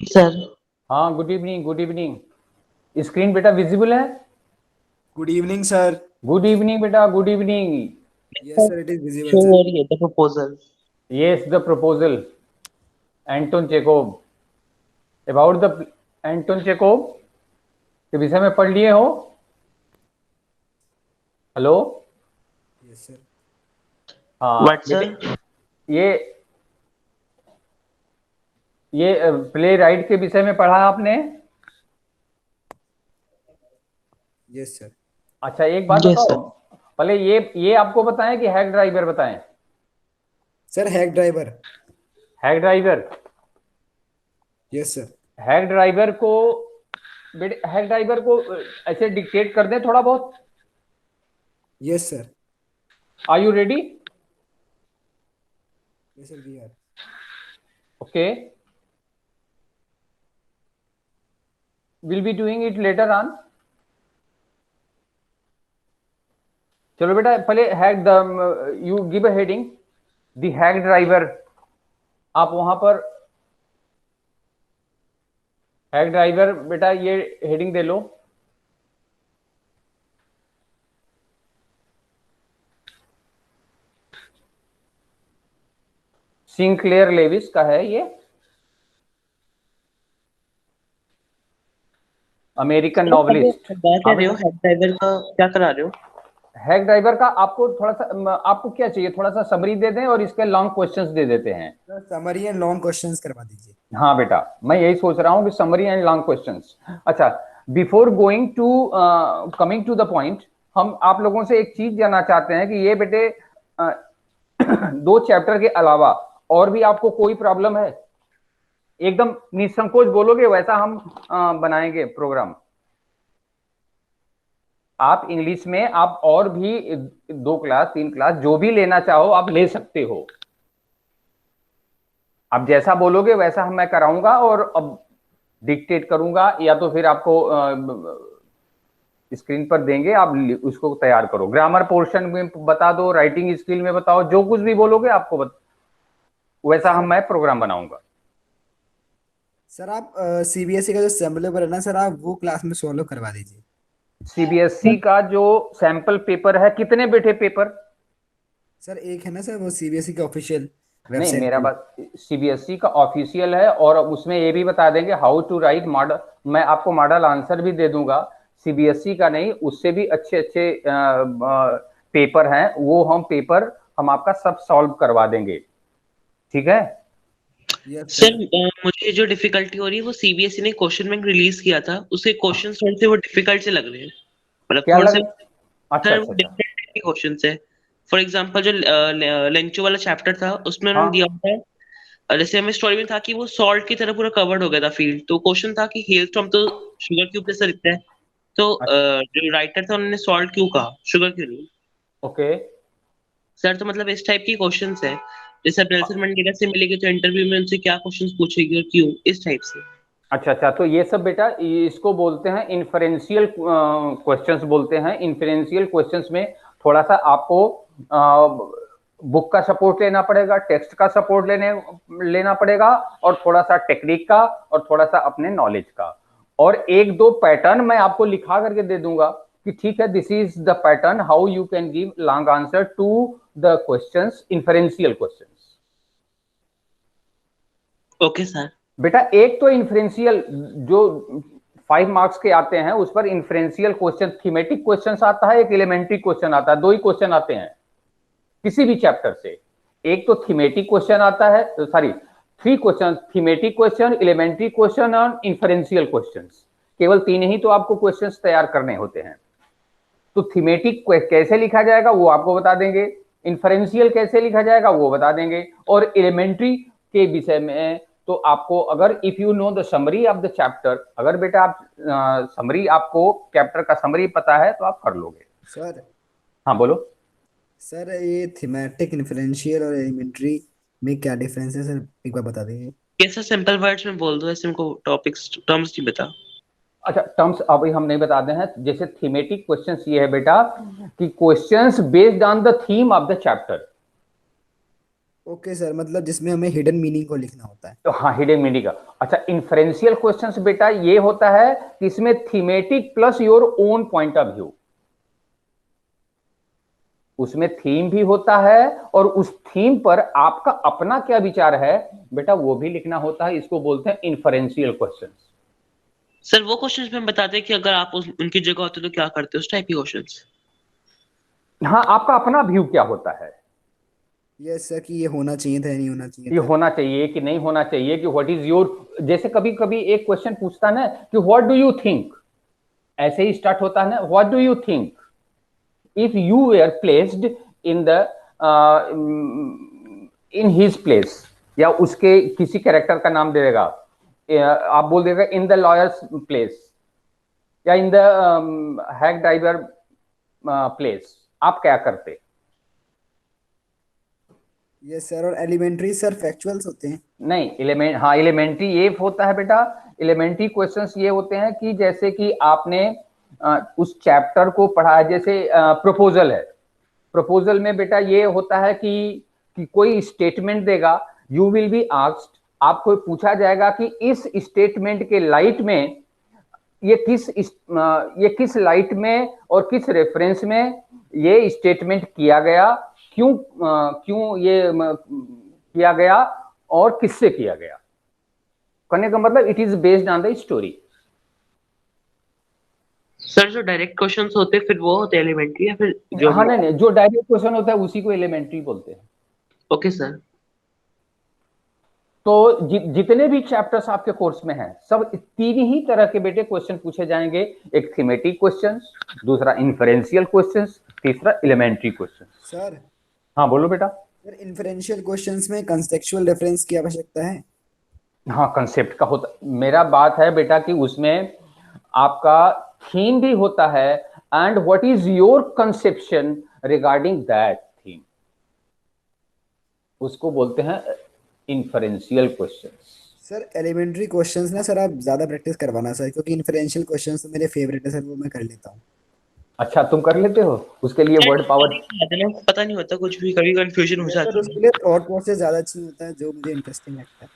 Sir. हाँ, good evening, good evening. Screen बेटा visible है? Good evening sir. Good evening बेटा, good evening. Yes sir, it is visible show sir. हो रही है the proposal. Yes, the proposal, Anton Chekhov. About the Anton Chekhov के विषय में पढ़ लिए हो? हेलो। Yes sir. हाँ व्हाट बेटे, सर? ये प्ले राइट के विषय में पढ़ा आपने? Yes sir. अच्छा, एक बात यस बताओ, सर। पहले ये आपको बताएं कि हैक ड्राइवर बताएं? Sir hack driver. Hack driver. Yes sir. Hack driver को बेटे, हैक ड्राइवर को ऐसे डिक्टेट कर दें थोड़ा बहुत। Yes sir. Are you ready? Yes sir we are. Okay, will be doing it later on. चलो बेटा, पहले hack the you give a heading, the hack driver. आप वहां पर हैक ड्राइवर बेटा ये हेडिंग दे लो। सिंक्लेयर लेविस का है ये, अमेरिकन नॉवलिस्ट। बात कर रहे हो हेड ड्राइवर का, क्या करा रहे हो? हैक ड्राइवर का आपको थोड़ा सा आपको क्या चाहिए, थोड़ा सा समरी दे दें और इसके लॉन्ग क्वेश्चंस दे देते हैं। Sir summary and long questions करवा दीजिए। हाँ बेटा, मैं यही सोच रहा हूँ कि समरी एंड लॉन्ग क्वेश्चंस। अच्छा, before going to coming to the point, हम आप लोगों से एक चीज जानना चाहते हैं कि ये बेटे दो चैप्टर के अलावा और भी आपको कोई प्रॉब्लम है? एकदम निसंकोच बोलोगे, वैसा हम बनाएंगे प्रोग्राम। आप इंग्लिश में आप और भी 2 क्लास 3 क्लास जो भी लेना चाहो आप ले सकते हो। आप जैसा बोलोगे वैसा मैं कराऊंगा और अब डिक्टेट करूंगा, या तो फिर आपको स्क्रीन पर देंगे, आप उसको तैयार करो। ग्रामर पोर्शन में बता दो, राइटिंग स्किल में बताओ, जो कुछ भी बोलोगे आपको वैसा हम मैं प्रोग्राम बनाऊंगा। सर आप सीबीएसई का जो सैम्पल है ना सर, आप वो क्लास में सॉल्व करवा दीजिए। सीबीएसई का जो सैंपल पेपर है, कितने बेटे पेपर? सर एक है ना सर, वो सीबीएसई के ऑफिशियल नहीं, वेबसाइट मेरा पे। बात सीबीएसई का ऑफिशियल है, और उसमें ये भी बता देंगे हाउ टू राइट मॉडल। मैं आपको मॉडल आंसर भी दे दूंगा। सीबीएसई का नहीं, उससे भी अच्छे अच्छे पेपर हैं, वो हम पेपर हम आपका सब सॉल्व करवा देंगे। ठीक है? Yes sir, sir. मुझे जो डिफिकल्टी हो रही है वो सीबीएसई ने क्वेश्चन बैंक रिलीज किया था, उसके क्वेश्चन थोड़े से वो डिफिकल्ट से लग रहे हैं, मतलब क्या थोड़े लग? से। अच्छा सर अच्छा वो अच्छा। डिफरेंट के क्वेश्चंस है। फॉर एग्जांपल जो लेंचो वाला चैप्टर था उसमें उन्होंने हाँ दिया था, जैसे हमें स्टोरी में था कि वो सॉल्ट की तरह पूरा कवर्ड हो गया था फील्ड, तो क्वेश्चन था कि हेलस्टॉर्म तो शुगर क्यूब जैसा दिखता है, तो अच्छा। जो राइटर था उन्होंने सॉल्ट क्यों कहा, शुगर क्यों नहीं? ओके। सर तो मतलब इस टाइप की क्वेश्चंस है, जैसे अब नेल्सन मंडेला से मिलेगी तो इंटरव्यू में उनसे क्या क्वेश्चंस पूछेगी और क्यों, इस टाइप से। अच्छा अच्छा, तो ये सब बेटा इसको बोलते हैं इन्फरेंशियल क्वेश्चंस बोलते हैं। इन्फरेंशियल क्वेश्चंस में थोड़ा सा आपको बुक का सपोर्ट लेना पड़ेगा, टेक्स्ट का सपोर्ट लेना पड़ेगा, और थोड़ा सा टेक्निक का, और थोड़ा सा अपने नॉलेज का, और एक दो पैटर्न मैं आपको लिखा करके दे दूंगा कि ठीक है, this is the pattern how you can give long answer to the questions, inferential questions. Okay sir. बेटा एक तो इन्फ्रेंशियल जो 5 मार्क्स के आते हैं, उस पर इन्फ्रेंशियल क्वेश्चन, थीमेटिक क्वेश्चन आता है, एक एलिमेंट्री क्वेश्चन आता है, दो ही क्वेश्चन आते हैं किसी भी चैप्टर से। एक तो थीमेटिक क्वेश्चन आता है, sorry 3 question, thematic question, elementary question और इन्फ्रेंशियल क्वेश्चन। केवल 3 ही तो आपको क्वेश्चन तैयार करने होते हैं। तो थीमेटिक कैसे लिखा जाएगा वो आपको बता देंगे, इन्फ्रेंशियल कैसे लिखा जाएगा वो बता देंगे, और एलिमेंट्री के विषय में तो आपको, अगर if you know the summary of the chapter, अगर बेटा आप समरी, आपको चैप्टर का समरी पता है तो आप कर लोगे। सर। हाँ बोलो। सर ये थीमेटिक, इन्फ्रेंशियल और एलिमेंट्री में क्या डिफरेंस है सर, एक बार बता दीजिए। कैसा सिंपल वर्ड्स में बोल दो, ऐसे हमको टॉपिक्स टर्म्स नहीं बता। अच्छा, टर्म्स अभी हम नहीं बताते हैं। जैसे थीमेटिक क्वेश्चंस ये है बेटा कि questions based on the theme of the chapter. Okay sir, मतलब जिसमें हमें हिडन मीनिंग को लिखना होता है। तो हाँ, हिडन मीनिंग का। अच्छा, इन्फ्रेंशियल क्वेश्चंस बेटा ये होता है कि इसमें thematic plus your own point of view, उसमें थीम भी होता है और उस थीम पर आपका अपना क्या विचार है बेटा वो भी लिखना होता है। इसको बोलते हैं इन्फरेंशियल क्वेश्चंस। सर वो क्वेश्चंस में हम बताते हैं कि अगर आप उनकी जगह होते तो क्या करते, उस टाइप के क्वेश्चंस। हाँ, आपका अपना व्यू क्या होता है, यस सर, कि ये होना चाहिए था या नहीं होना चाहिए ये था। होना चाहिए कि नहीं होना चाहिए, कि व्हाट इज योर, जैसे कभी कभी एक क्वेश्चन पूछता है ना कि व्हाट डू यू थिंक, ऐसे ही स्टार्ट होता है ना, what do you think if you were placed in the in his place, या उसके किसी कैरेक्टर का नाम दे देगा, आप बोल देगा इन द लॉयर्स प्लेस या in the hack driver place, आप क्या करते। यस सर, और एलिमेंट्री सर फैक्चुअल्स होते हैं। नहीं, एलिमेंट, हाँ एलिमेंट्री ये होता है बेटा, एलिमेंट्री क्वेश्चंस ये होते हैं कि जैसे कि आपने उस चैप्टर को पढ़ा है, जैसे प्रपोजल है, प्रपोजल में बेटा ये होता है कि कोई स्टेटमेंट देगा, यू विल बी आस्क्ड, आपको पूछा जाएगा कि इस स्टेटमेंट के लाइट में ये किस लाइट में और किस रेफरेंस में ये स्टेटमेंट किया गया, क्यों ये किया गया और किससे किया गया। करने का मतलब it is based on the story. Sir जो डायरेक्ट क्वेश्चंस होते हैं फिर वो होते हैं एलिमेंट्री, या फिर जो हाँ नहीं, जो डायरेक्ट क्वेश्चन होता है उसी को एलिमेंट्री बोलते हैं। Okay sir. तो जितने भी चैप्टर्स आपके कोर्स में हैं सब तीन ही तरह के बेटे क्वेश्चन पूछे जाएंगे, एक थीमेटिक क्वेश्चन, दूसरा इन्फरेंशियल क्वेश्चन, तीसरा एलिमेंट्री क्वेश्चन। सर, हाँ बोलो बेटा। सर इन्फरेंशियल क्वेश्चंस में कंसेप्चुअल रेफरेंस की आवश्यकता है। हाँ, कंसेप्ट का होता, मेरा बात है बेटा कि उसमें आपका थीम भी होता है, and what is your conception regarding that theme, उसको बोलते हैं inferential questions. Sir elementary questions ना सर आप ज्यादा प्रैक्टिस करवाना सर, क्योंकि इन्फरेंशियल क्वेश्चंस तो मेरे फेवरेट है सर, वो मैं कर लेता हूँ। अच्छा, तुम कर लेते हो, उसके लिए वर्ड पावर। पता नहीं होता कुछ भी, कभी कंफ्यूजन हो यस सर, जाती उसके है। लिए थॉट प्रोसेस ज्यादा अच्छी होता है जो मुझे इंटरेस्टिंग लगता है।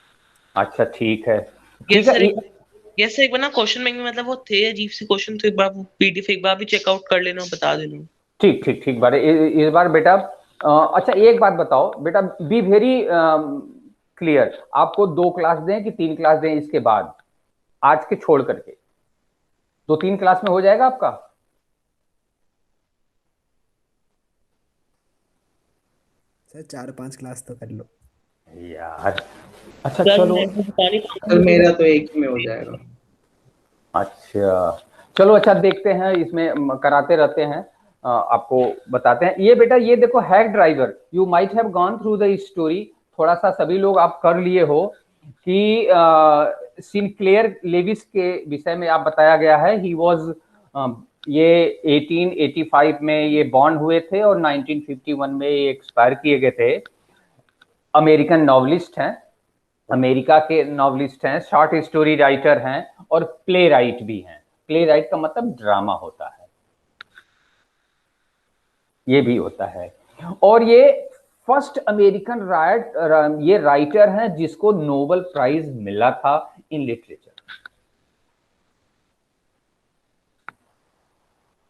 अच्छा ठीक है, ये ठीक है सर ये सर एक बार ना क्वेश्चन बैंक में मतलब वो थे अजीब से क्वेश्चन, तो एक बार वो पीडीएफ एक बार भी चेकआउट कर लेना और बता देना। ठीक ठीक ठीक बार इस बार बेटा अच्छा एक बात बताओ बेटा, बी वेरी क्लियर, आपको 2 क्लास दें कि 3 क्लास दें इसके बाद, आज के छोड़ करके 2-3 क्लास में हो जाएगा आपका। सर 4-5 क्लास तो कर लो। यार अच्छा सर चलो, मैं आपको बता नहीं पाऊंगा सर मुझे मेरा ना। तो एक ही में हो जाएगा। अच्छा चलो, अच्छा देखते हैं, इसमें कराते रहते हैं, आपको बताते हैं। ये बेटा ये देखो, hack driver, you might have gone through the story, थोड़ा सा सभी लोग आप कर लिए हो कि सिनक्लेयर लेविस के विषय में आप बताया गया है। ही वाज ये 1885 में ये बॉर्न हुए थे और 1951 में ये एक्सपायर किए गए थे। अमेरिकन नॉवलिस्ट हैं, अमेरिका के नॉवलिस्ट हैं, शॉर्ट स्टोरी राइटर हैं और प्ले राइट भी हैं। प्ले राइट का मतलब ड्रामा होता है, ये भी होता है। और ये फर्स्ट अमेरिकन ये राइटर हैं जिसको नोबेल प्राइज मिला था इन लिटरेचर।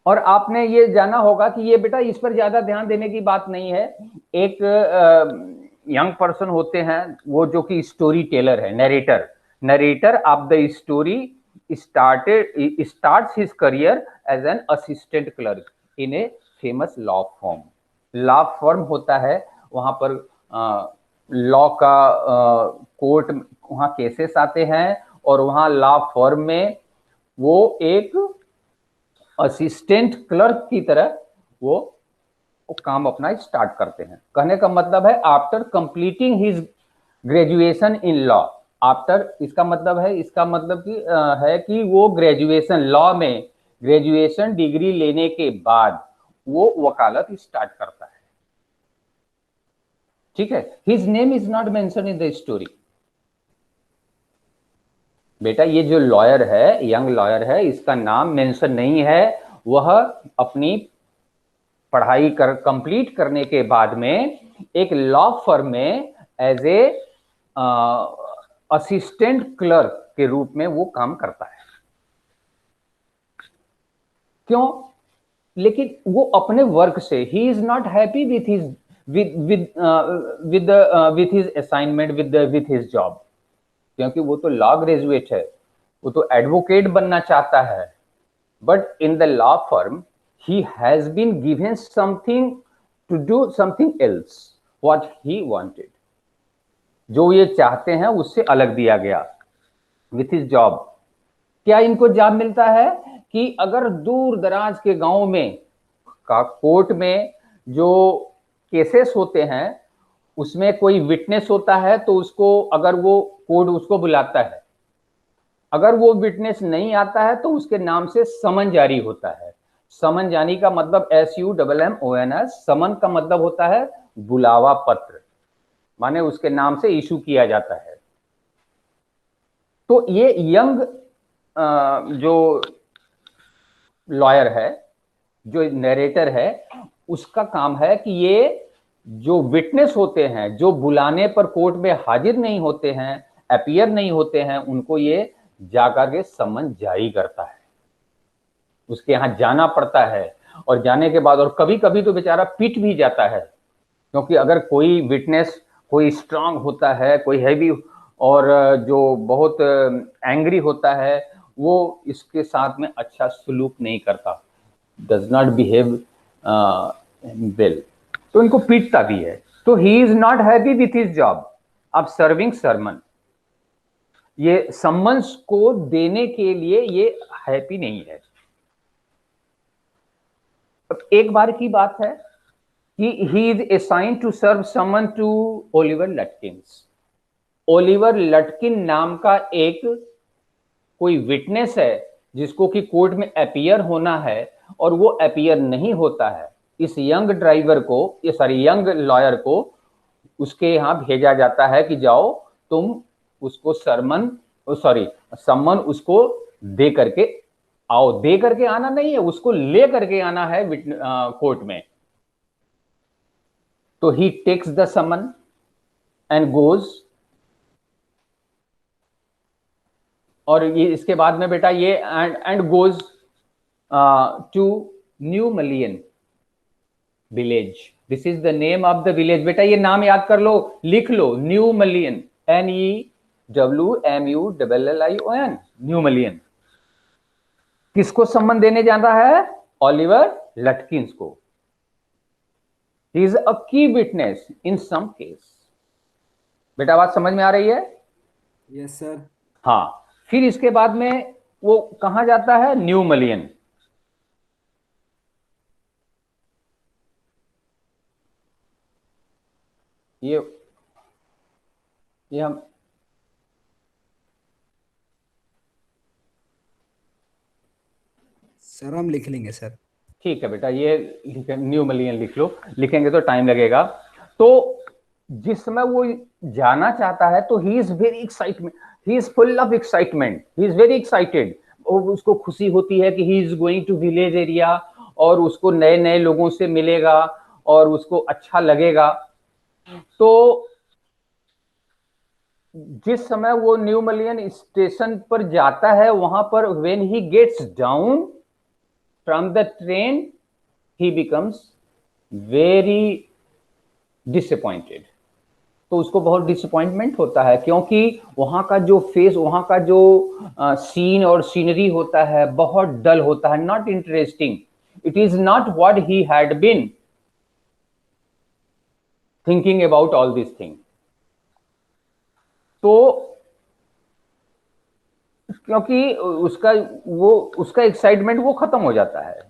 और आपने ये जाना होगा कि ये बेटा इस पर ज्यादा ध्यान देने की बात नहीं है। एक यंग पर्सन होते हैं वो जो कि स्टोरी टेलर है, narrator, narrator of the story starts his career as an assistant clerk in a famous law firm. Law firm होता है, वहां पर लॉ का कोर्ट, वहां केसेस आते हैं और वहां लॉ फर्म में वो एक असिस्टेंट क्लर्क की तरह वो काम अपना स्टार्ट करते हैं। कहने का मतलब है after completing his graduation in law, after, इसका मतलब है, इसका मतलब कि है कि वो ग्रेजुएशन लॉ में ग्रेजुएशन डिग्री लेने के बाद वो वकालत स्टार्ट करता है। ठीक है, his name is not mention in the story. बेटा ये जो लॉयर है, यंग लॉयर है, इसका नाम मेंशन नहीं है, वह अपनी पढ़ाई कर कंप्लीट करने के बाद में एक लॉ फर्म में एज ए असिस्टेंट क्लर्क के रूप में वो काम करता है। क्यों? लेकिन वो अपने वर्क से ही is not happy with his with his assignment with his job, क्योंकि वो तो लॉ ग्रेजुएट है, वो तो एडवोकेट बनना चाहता है, but in the law firm he has been given something to do something else what he wanted, जो ये चाहते हैं उससे अलग दिया गया with his job। क्या इनको जॉब मिलता है कि अगर दूर दराज के गांव में का कोर्ट में जो केसेस होते हैं उसमें कोई विटनेस होता है तो उसको, अगर वो कोर्ट उसको बुलाता है, अगर वो विटनेस नहीं आता है तो उसके नाम से समन जारी होता है। समन जारी का मतलब SUMMONS, समन का मतलब होता है बुलावा पत्र, माने उसके नाम से इशू किया जाता है। तो ये यंग जो लॉयर है, जो नरेटर है, उसका काम है कि ये जो विटनेस होते हैं, जो बुलाने पर कोर्ट में हाजिर नहीं होते हैं, अपीयर नहीं होते हैं, उनको ये जाकर के समन जारी करता है। उसके यहाँ जाना पड़ता है और जाने के बाद, और कभी कभी तो बेचारा पिट भी जाता है, क्योंकि अगर कोई विटनेस कोई स्ट्रांग होता है, कोई हैवी और जो बहुत एंग्री होता है, वो इसके साथ में अच्छा सलूक नहीं करता, डज नॉट बिहेव वेल, तो इनको पीटता भी है। तो he is not happy with his job of serving sermon, ये सम्मन्स को देने के लिए ये हैप्पी नहीं है। एक बार की बात है कि he is assigned to serve summon to Oliver Lutkins. Oliver Lutkin नाम का एक कोई विटनेस है जिसको कि कोर्ट में अपीयर होना है और वो अपीयर नहीं होता है। इस यंग ड्राइवर को, ये सॉरी यंग लॉयर को उसके यहां भेजा जाता है कि जाओ तुम उसको समन उसको दे करके आओ। दे करके आना नहीं है, उसको ले करके आना है कोर्ट में। तो he takes the summon and goes, और ये इसके बाद में बेटा ये and goes to New Mullion village. This is the name of the village. बेटा ये नाम याद कर लो, लिख लो, New Mullion, NEWMULLION, New Mullion. किसको सम्मन देने जाता है? ओलिवर लटकिंस को। ही इज अ की विटनेस इन सम केस। बेटा बात समझ में आ रही है? Yes sir. हाँ, फिर इसके बाद में वो कहां जाता है? न्यू मलियन। ये हम सर हम लिख लेंगे सर। ठीक है बेटा, ये न्यू मलियन लिख लो, लिखेंगे तो टाइम लगेगा। तो जिस समय वो जाना चाहता है तो he is very excitement, he is full of excitement, he is very excited. उसको खुशी होती है कि he is going to village area और उसको नए नए लोगों से मिलेगा और उसको अच्छा लगेगा। तो जिस समय वो न्यू मलियन स्टेशन पर जाता है, वहां पर when he gets down from the train he becomes very disappointed. तो उसको बहुत डिसअपॉइंटमेंट होता है, क्योंकि वहां का जो फेस, वहां का जो सीन और सीनरी होता है बहुत डल होता है, not interesting. It is not what he had been thinking about all this thing. तो क्योंकि उसका एक्साइटमेंट वो खत्म हो जाता है।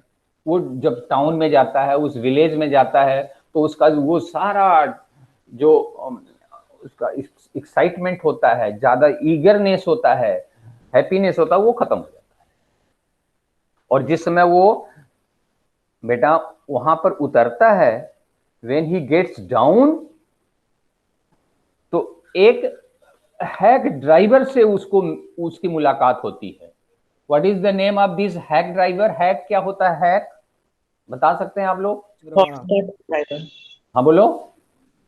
वो जब टाउन में जाता है, उस विलेज में जाता है, तो उसका वो सारा जो उसका एक्साइटमेंट होता है, ज्यादा ईगरनेस होता है, हैप्पीनेस होता है, वो खत्म हो जाता है। और जिस समय वो बेटा वहां पर उतरता है, व्हेन ही गेट्स डाउन, तो एक हैक ड्राइवर से उसकी मुलाकात होती है। What is the name of this hack driver? Hack क्या होता है? हैक बता सकते हैं आप लोग? चलो हॉर्स हाँ। कार्ट ड्राइवर, हाँ बोलो।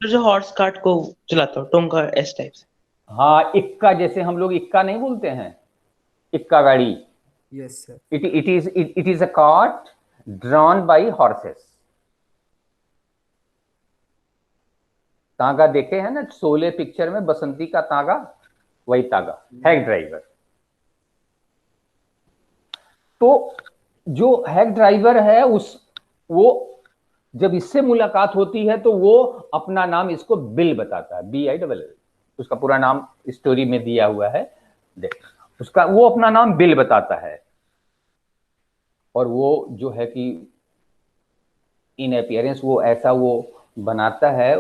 तो जो हॉर्स कार्ट को चलाता हो, टोंगा एस टाइप से। हाँ, इक्का, जैसे हम लोग इक्का नहीं बोलते हैं, इक्का गाड़ी। Yes sir. It is a cart drawn by horses. तागा देखे हैं ना शोले पिक्चर में, बसंती का तागा, वही तागा, हैक ड्राइवर। तो जो हैक ड्राइवर है उस वो जब इससे मुलाकात होती है तो वो अपना नाम इसको बिल बताता है, BILL। उसका पूरा नाम स्टोरी में दिया हुआ है, देख। उसका वो अपना नाम बिल बताता है, और वो जो है कि इन अपीयरेंस वो ऐसा वो बनाता है,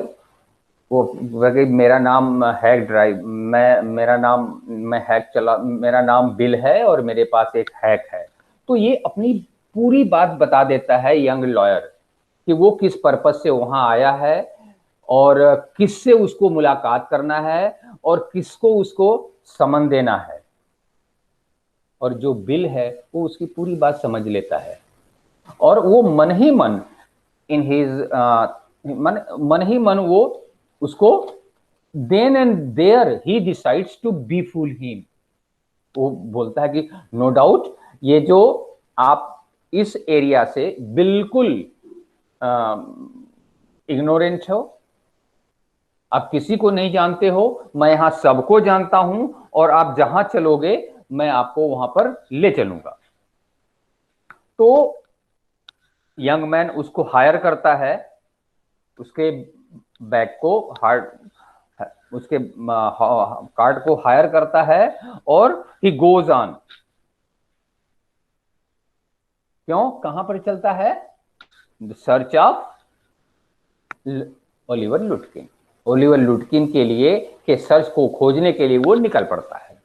वो कि मेरा नाम हैक ड्राइव, मैं हैक चला, मेरा नाम बिल है और मेरे पास एक हैक है। तो ये अपनी पूरी बात बता देता है यंग लॉयर, कि वो किस पर्पज से वहां आया है, और किससे उसको मुलाकात करना है, और किसको उसको समन देना है। और जो बिल है वो उसकी पूरी बात समझ लेता है, और वो मन ही मन, इन हिज मन ही मन वो उसको, then and there he decides to be fool him. वो बोलता है कि नो डाउट, ये जो आप इस एरिया से बिल्कुल इग्नोरेंट हो, आप किसी को नहीं जानते हो, मैं यहां सबको जानता हूं, और आप जहां चलोगे मैं आपको वहां पर ले चलूंगा। तो यंग मैन उसको हायर करता है, उसके बैग को हार्ड, उसके कार्ड को हायर करता है, और ही गोज ऑन। क्यों, कहां पर चलता है? Search of Oliver Lutkin. Oliver Lutkin के लिए, के सर्च को खोजने के लिए वो निकल पड़ता है।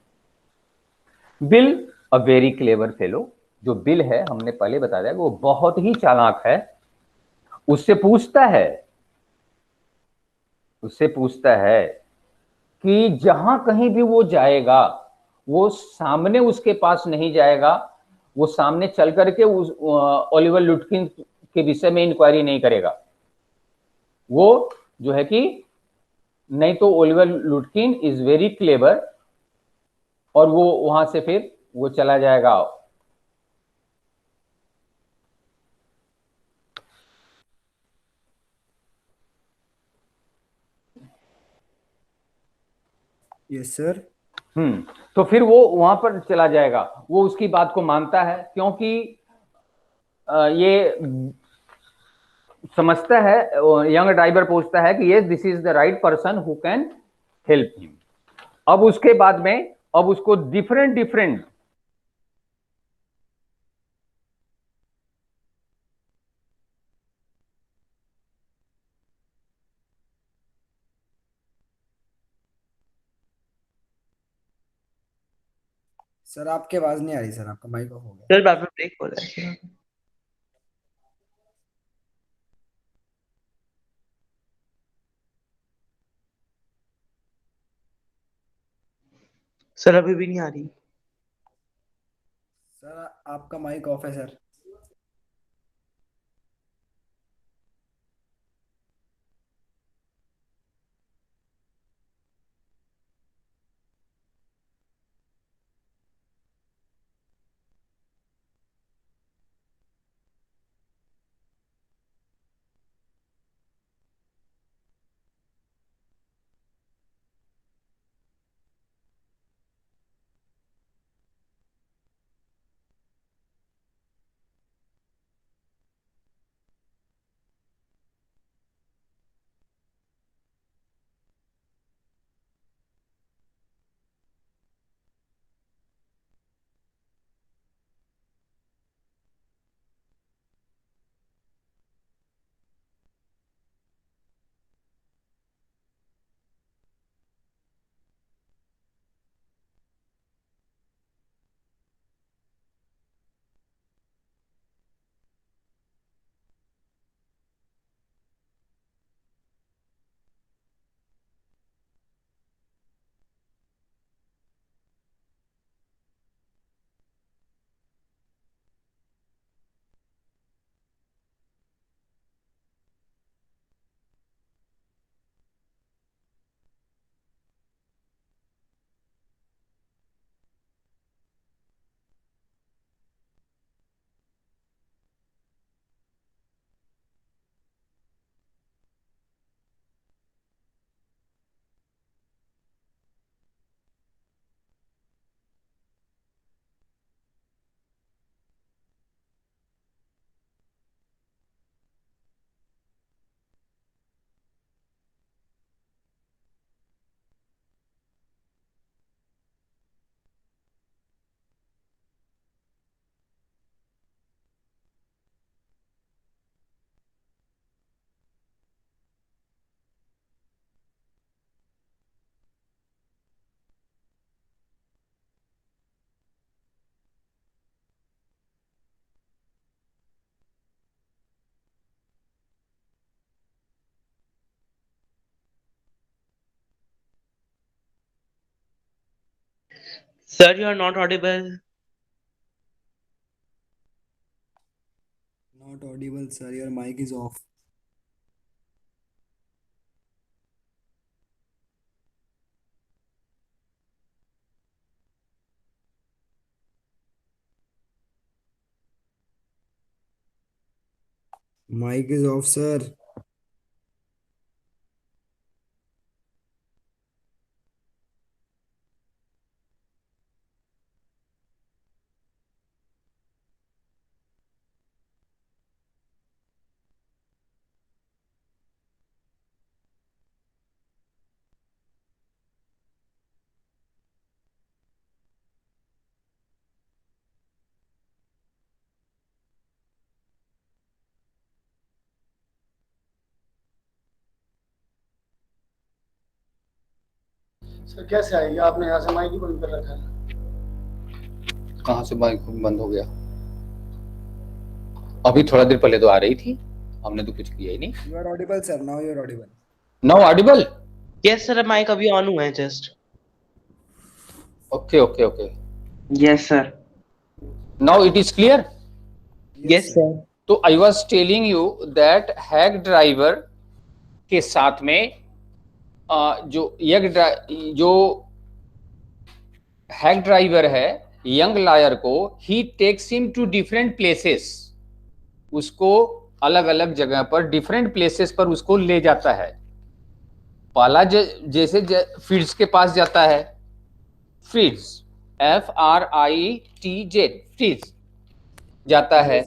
Bill, a very clever fellow. जो बिल है, हमने पहले बता दिया कि वो बहुत ही चालाक है। उससे पूछता है, उससे पूछता है कि जहां कहीं भी वो जाएगा, वो सामने उसके पास नहीं जाएगा, वो सामने चल करके उस ओलिवर लुटकिन के विषय में इंक्वायरी नहीं करेगा। वो जो है कि, नहीं तो ओलिवर लुटकिन इज वेरी क्लेवर, और वो वहां से फिर वो चला जाएगा। Yes sir. तो फिर वो वहां पर चला जाएगा, वो उसकी बात को मानता है, क्योंकि ये समझता है, यंग ड्राइवर पूछता है कि yes this is the right person who can help him. अब उसके बाद में, अब उसको डिफरेंट डिफरेंट, सर आपकी आवाज नहीं आ रही सर, आपका माइक ऑफ हो गया। सर बाद में ब्रेक हो रहा है। सर अभी भी नहीं आ रही। सर आपका माइक ऑफ है sir. Sir, you are not audible. Not audible, sir. Your mic is off. Mic is off, sir. Sir कैसे आएगी? आपने यहाँ से माइक ही बंद कर रखा है। कहाँ से माइक बंद हो गया? अभी थोड़ा देर पहले तो आ रही थी, हमने तो कुछ किया ही नहीं। You are audible, sir. Now you are audible. Now audible? Yes, sir. Mic अभी on हुआ है just. Okay okay okay, Yes, sir. Now it is clear. Yes, sir. तो I was telling you that hack driver के साथ में जो hack driver है young lawyer को, he takes him to different places, उसको अलग अलग जगह पर डिफरेंट प्लेसेस पर उसको ले जाता है। पहला जैसे फीड्स के पास जाता है, फीड्स FRITZ फीड्स जाता है,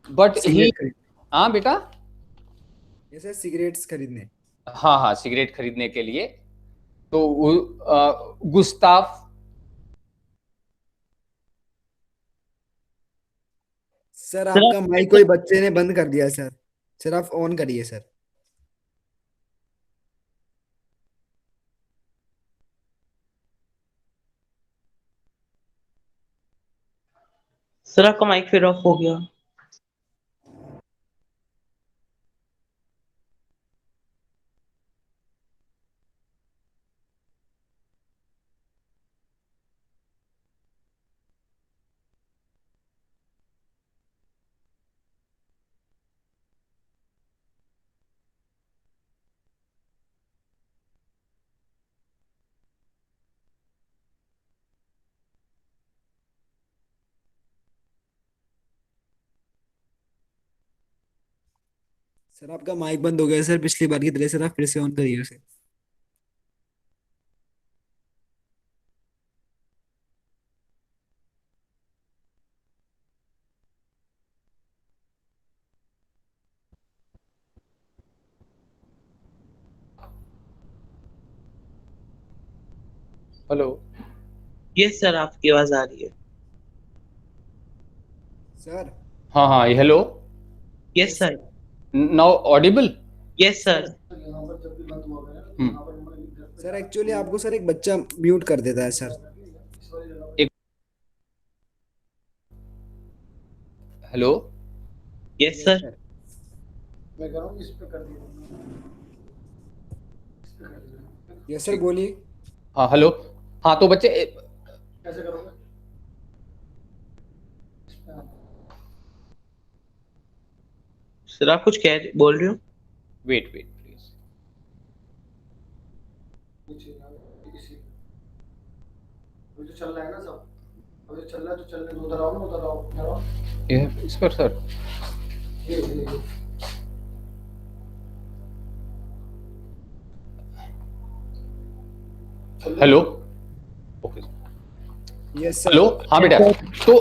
बट ही सिगरेट खरीद हाँ बेटा, ये सर सिगरेट्स खरीदने। हाँ हाँ सिगरेट खरीदने के लिए। तो गुस्ताफ सर आपका माइक कोई बच्चे ने बंद कर दिया सर। सर आप ऑन करिए सर। सर आपका माइक फिर ऑफ हो गया। सर आपका माइक बंद हो गया सर, पिछली बार की तरह। सर आप फिर से ऑन करिए उसे। हेलो। Yes, sir. आपकी आवाज आ रही है। सर हाँ हाँ hello, Yes, sir. Now audible? Yes, sir. यहाँ पर जब भी बंद हुआ है ना, यहाँ पर नंबर लिख देते सर एक्चुअली आपको सर एक बच्चा म्यूट कर देता है सर। हैं। इस वाली जगह पर हेलो। Yes, sir. मैं कह रहा हूँ इस पे कर दिया। इस पे कर दिया। यस सर बोलिए। हाँ हेलो। हाँ तो बच्चे कैसे करोगे? इस पे हाँ। सर आप कुछ बोल रहे हो? Wait wait please. नीचे यहाँ इसी अभी तो चल रहा है ना सब। अभी तो चल रहा है तो चलने दो। उधर आओ ना, उधर आओ, उधर आओ। ये इस पर सर। ये hello. Okay yes sir. Hello. हाँ बेटा, तो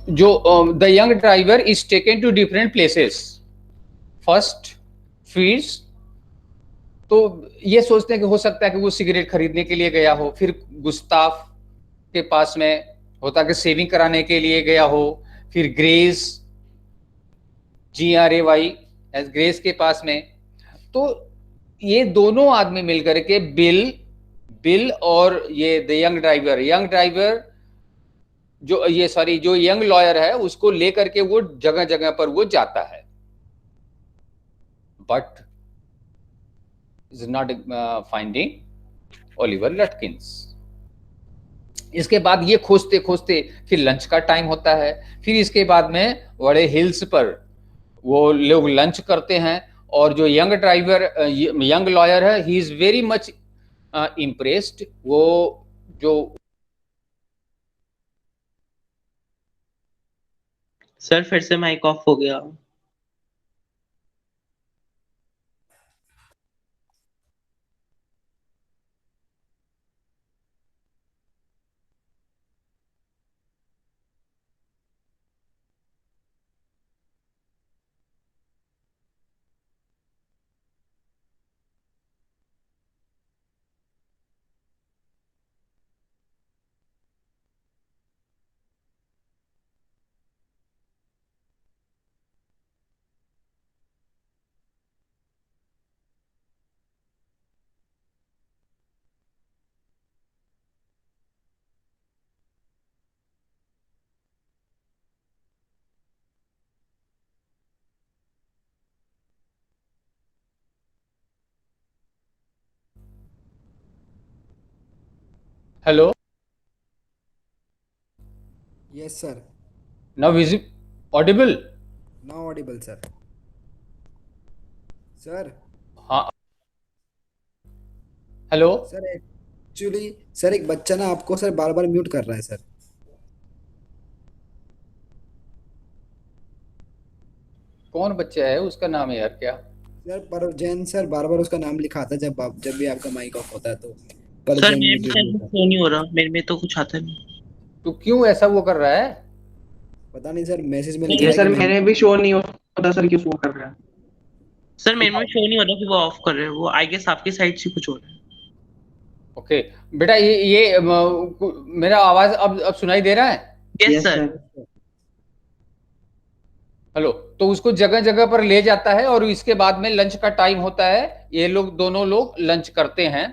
जो the young driver is taken to different places, first fields, तो ये सोचते हैं कि हो सकता है कि वो सिगरेट खरीदने के लिए गया हो, फिर गुस्ताफ के पास में होता है कि सेविंग कराने के लिए गया हो, फिर ग्रेस GRAY एज ग्रेस के पास में। तो ये दोनों आदमी मिलकर के बिल और ये द यंग ड्राइवर जो ये सॉरी जो यंग लॉयर है उसको लेकर के वो जगह जगह पर वो जाता है, but is not finding Oliver Lutkins. इसके बाद ये खोजते खोजते फिर लंच का टाइम होता है, फिर इसके बाद में बड़े हिल्स पर वो लोग लंच करते हैं, और जो यंग ड्राइवर यंग लॉयर है, he is very much impressed. वो जो सर फिर से माइक ऑफ हो गया। Hello, yes sir. Now visit Audible. Now Audible sir. Sir. हाँ, हेलो। सर एक्चुअली सर एक बच्चा ना आपको सर बार बार म्यूट कर रहा है सर। कौन बच्चा है, उसका नाम है यार क्या? सर पर जैन सर बार बार उसका नाम लिखा आता है जब भी आपका माइक ऑफ होता है तो सर परजैन मेरे में म्यूटेड शायद लिखा। शो नहीं हो रहा, मेरे में तो कुछ आता नहीं। तो क्यों ऐसा वो कर रहा है? पता नहीं सर, मैसेज में लिख नहीं रहा ये है कि सर मैं। मेरे भी शो नहीं होता सर, क्यों शो कर रहा है? सर मेरे में शो नहीं हो रहा कि वो ऑफ कर रहे हैं, वो आई गेस आपकी साइड से कुछ हो रहा है। ओके बेटा, ये मेरा आवाज अब सुनाई दे रहा है? Yes yes sir. Sir. Hello. तो उसको जगह जगह पर ले जाता है, और इसके बाद में लंच का टाइम होता है, ये लोग दोनों लोग लंच करते हैं।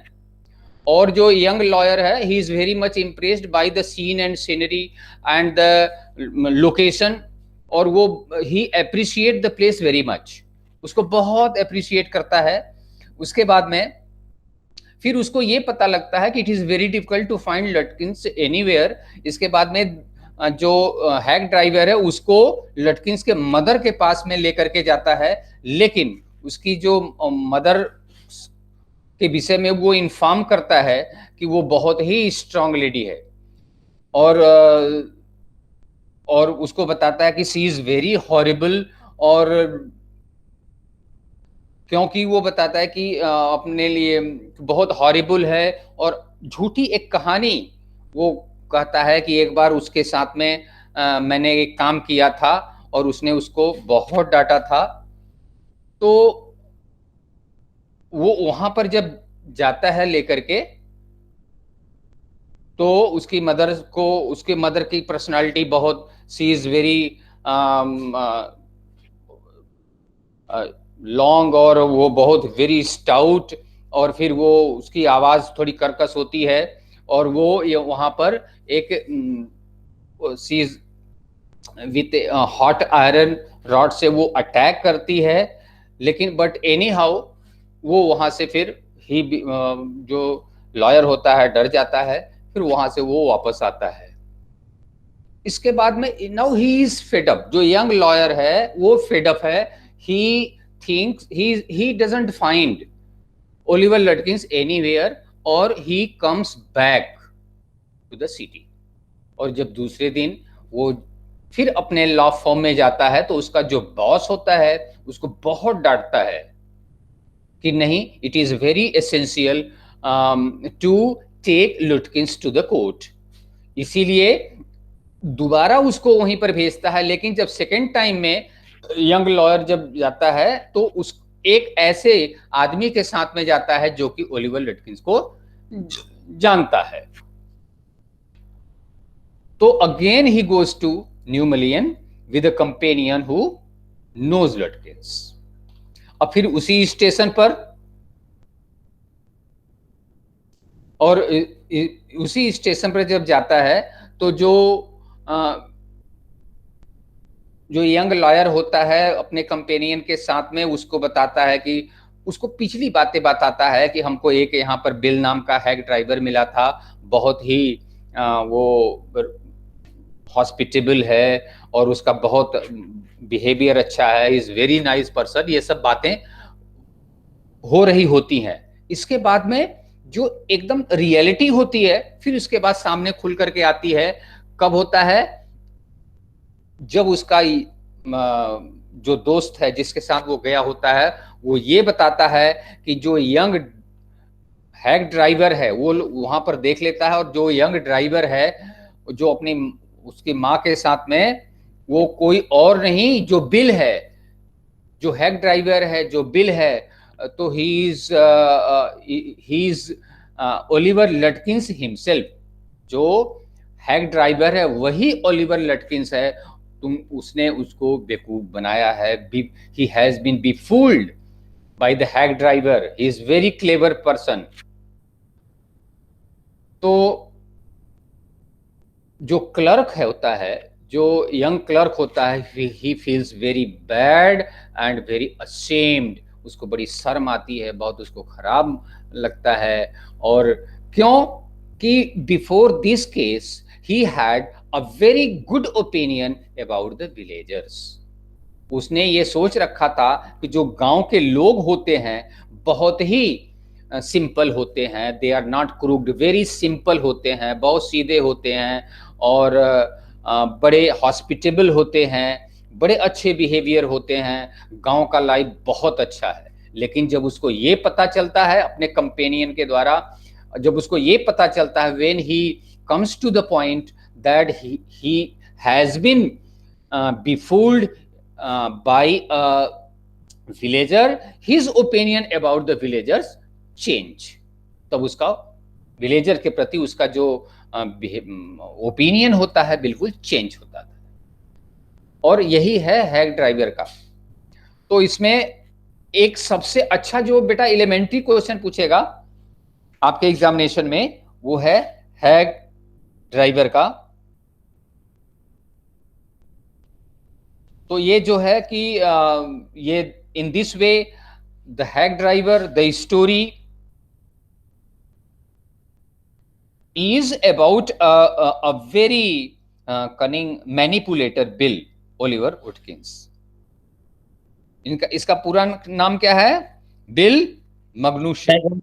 और जो यंग लॉयर है, he is very much impressed by the scene and scenery and the location, और वो he appreciate the place very much, उसको बहुत अप्रिशिएट करता है। उसके बाद में फिर उसको ये पता लगता है कि it is very difficult to find Lutkins anywhere. इसके बाद में जो हैक ड्राइवर है उसको लटकिंस के मदर के पास में लेकर के जाता है, लेकिन उसकी जो मदर के विषय में वो इन्फॉर्म करता है कि वो बहुत ही स्ट्रांग लेडी है, और और उसको बताता है कि सी इज वेरी हॉरिबल, और क्योंकि वो बताता है कि अपने लिए बहुत हॉरिबल है, और झूठी एक कहानी वो कहता है कि एक बार उसके साथ में मैंने एक काम किया था और उसने उसको बहुत डांटा था। तो वो वहां पर जब जाता है लेकर के, तो उसकी मदर की पर्सनालिटी बहुत, सी इज वेरी लॉन्ग, और वो बहुत वेरी स्टाउट, और फिर वो उसकी आवाज थोड़ी कर्कश होती है, और वो ये वहां पर एक she is with hot iron rod से वो अटैक करती है, लेकिन बट एनी हाउ वो वहां से फिर ही जो लॉयर होता है डर जाता है, फिर वहां से वो वापस आता है। इसके बाद में now he is fed up, जो यंग लॉयर है वो फेड अप है। He thinks he doesn't find Oliver Lutkins anywhere, और he comes back to the city. और जब दूसरे दिन वो फिर अपने लॉ फॉर्म में जाता है, तो उसका जो बॉस होता है उसको बहुत डांटता है कि नहीं, it is very essential to take Lutkins to the court. इसीलिए दोबारा उसको वहीं पर भेजता है, लेकिन जब सेकेंड टाइम में यंग लॉयर जब जाता है, तो उस एक ऐसे आदमी के साथ में जाता है जो कि ओलिवर लटकिंस को जानता है। तो again he goes to New Mullion with a companion who knows Lutkins. अब फिर उसी स्टेशन पर, और उसी स्टेशन पर जब जाता है, तो जो यंग लॉयर होता है अपने कंपेनियन के साथ में उसको बताता है कि उसको पिछली बातें बताता है कि हमको एक यहाँ पर बिल नाम का हैक ड्राइवर मिला था, बहुत ही वो हॉस्पिटेबल है और उसका बहुत बिहेवियर अच्छा है, इज वेरी नाइस पर्सन, ये सब बातें हो रही होती हैं। इसके बाद में जो एकदम रियलिटी होती है फिर उसके बाद सामने खुल करके आती है। कब होता है? जब उसका जो दोस्त है जिसके साथ वो गया होता है वो ये बताता है कि जो यंग हैक ड्राइवर है वो वहां पर देख लेता है, और जो यंग ड्राइवर है जो अपनी उसकी माँ के साथ में, वो कोई और नहीं जो बिल है, जो हैक ड्राइवर है जो बिल है, तो ही इज ओलिवर लटकिंस हिमसेल्फ। जो हैक ड्राइवर है वही ओलिवर लटकिंस है। उसने उसको बेवकूफ बनाया है। He has been befooled by the hack driver, he is very clever person. तो जो क्लर्क है होता है, जो यंग क्लर्क होता है, he feels very bad and very ashamed. उसको बड़ी शर्म आती है, बहुत उसको खराब लगता है। और क्यों? कि before this case he had a very good opinion about the villagers. उसने ये सोच रखा था कि जो गांव के लोग होते हैं बहुत ही सिंपल होते हैं, they are not crooked, very simple होते हैं, बहुत सीधे होते हैं और बड़े हॉस्पिटेबल होते हैं, बड़े अच्छे बिहेवियर होते हैं, गांव का लाइफ बहुत अच्छा है। लेकिन जब उसको ये पता चलता है अपने कंपेनियन के द्वारा, जब उसको ये पता चलता है when he comes to the point that he has been befooled by a villager, his opinion about the villagers change। तब उसका विलेजर के प्रति उसका जो ओपिनियन होता है बिल्कुल चेंज होता था। और यही है हैक ड्राइवर का। तो इसमें एक सबसे अच्छा जो बेटा एलिमेंट्री क्वेश्चन पूछेगा आपके एग्जामिनेशन में वो है हैक ड्राइवर का। तो ये जो है कि ये in this way the hack driver, the story is about a very cunning manipulator Bill Oliver Woodkins. इसका पूरा नाम क्या है? Bill Magnuson.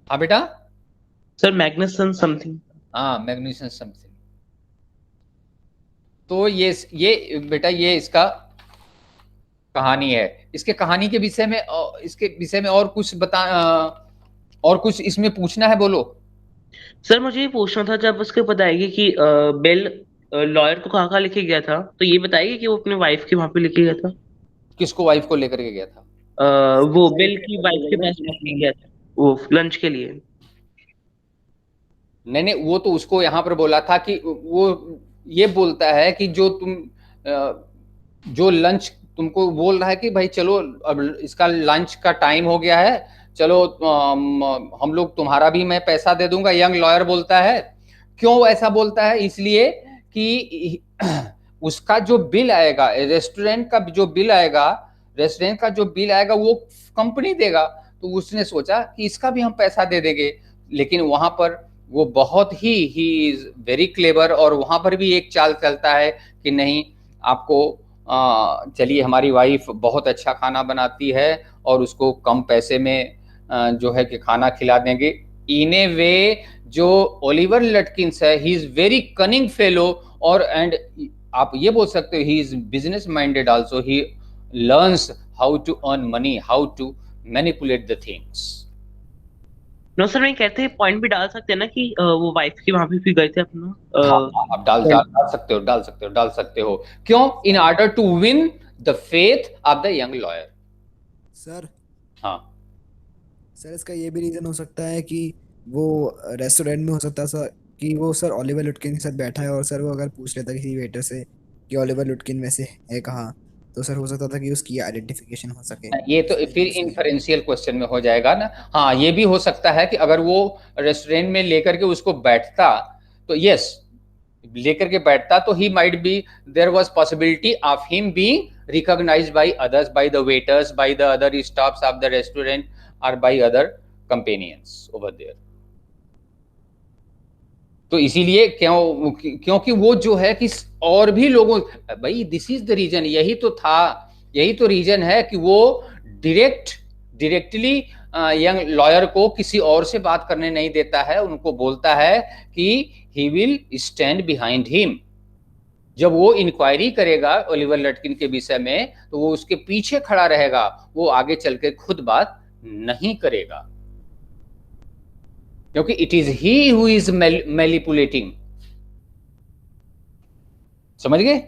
हाँ बेटा, सर मैग्नुसन समथिंग। हाँ, मैग्नुसन समथिंग। तो ये बेटा ये इसका कहानी है। इसके कहानी के विषय में, इसके विषय में और कुछ और कुछ इसमें पूछना है? बोलो। सर मुझे ये पूछना था, जब उसको बताएगी कि बेल लॉयर को कहाँ लेके गया था, तो ये बताएगी कि वो अपने वाइफ के वहां पे लेके गया था। किसको वाइफ को लेकर के गया था? वो बेल की वाइफ के पास लेके गया था वो लंच के लिए। नहीं, वो तो उसको यहाँ पर बोला था कि वो ये बोलता है कि जो लंच तुमको बोल रहा है कि भाई चलो अब इसका लंच का टाइम हो गया है, चलो हम लोग तुम्हारा भी मैं पैसा दे दूंगा। यंग लॉयर बोलता है। क्यों ऐसा बोलता है? इसलिए कि उसका जो बिल आएगा, रेस्टोरेंट का जो बिल आएगा वो कंपनी देगा। तो उसने सोचा कि इसका भी हम पैसा दे देंगे। लेकिन वहां पर वो बहुत ही इज वेरी क्लेवर, और वहां पर भी एक चाल चलता है कि नहीं, आपको चलिए हमारी वाइफ बहुत अच्छा खाना बनाती है और उसको कम पैसे में जो है कि खाना खिला देंगे। इन ए वे जो ओलिवर लटकिंस है, he is very cunning fellow, और एंड आप ये बोल सकते हो he is business minded also. He learns how to earn money, how to manipulate the things. No sir, मैं कहते हैं पॉइंट भी डाल सकते हैं ना कि वो वाइफ के वहां पे भी गए थे अपना। आप डाल सकते हो। क्यों? In order to win the faith of the young lawyer. Sir, हाँ सर इसका ये भी रीजन हो सकता है कि वो रेस्टोरेंट में हो सकता है सर कि वो सर ओलिवर लुटकिन के साथ बैठा है, और सर वो अगर पूछ लेता किसी वेटर से कि ओलिवर लुटकिन में से है कहाँ, तो सर हो सकता था कि उसकी आइडेंटिफिकेशन हो सके। ये तो फिर इन्फरेंशियल क्वेश्चन में हो जाएगा ना। हाँ, ये भी हो सकता है कि अगर वो रेस्टोरेंट में लेकर के उसको बैठता, तो यस लेकर के बैठता, तो he might be, there was possibility of him being recognised by others, by the waiters, by the other staffs of the restaurant, और by other companions over there. तो इसीलिए क्यों, क्योंकि वो जो है कि और भी लोगों, भाई दिस इज द रीजन, यही तो था, यही तो रीजन है कि वो डायरेक्टली यंग लॉयर को किसी और से बात करने नहीं देता है, उनको बोलता है कि he will stand behind him. जब वो इंक्वायरी करेगा ओलिवर लटकिन के विषय में तो वो उसके पीछे खड़ा रहेगा, वो आगे चल के खुद बात नहीं करेगा, क्योंकि it is he who is manipulating. समझ गए?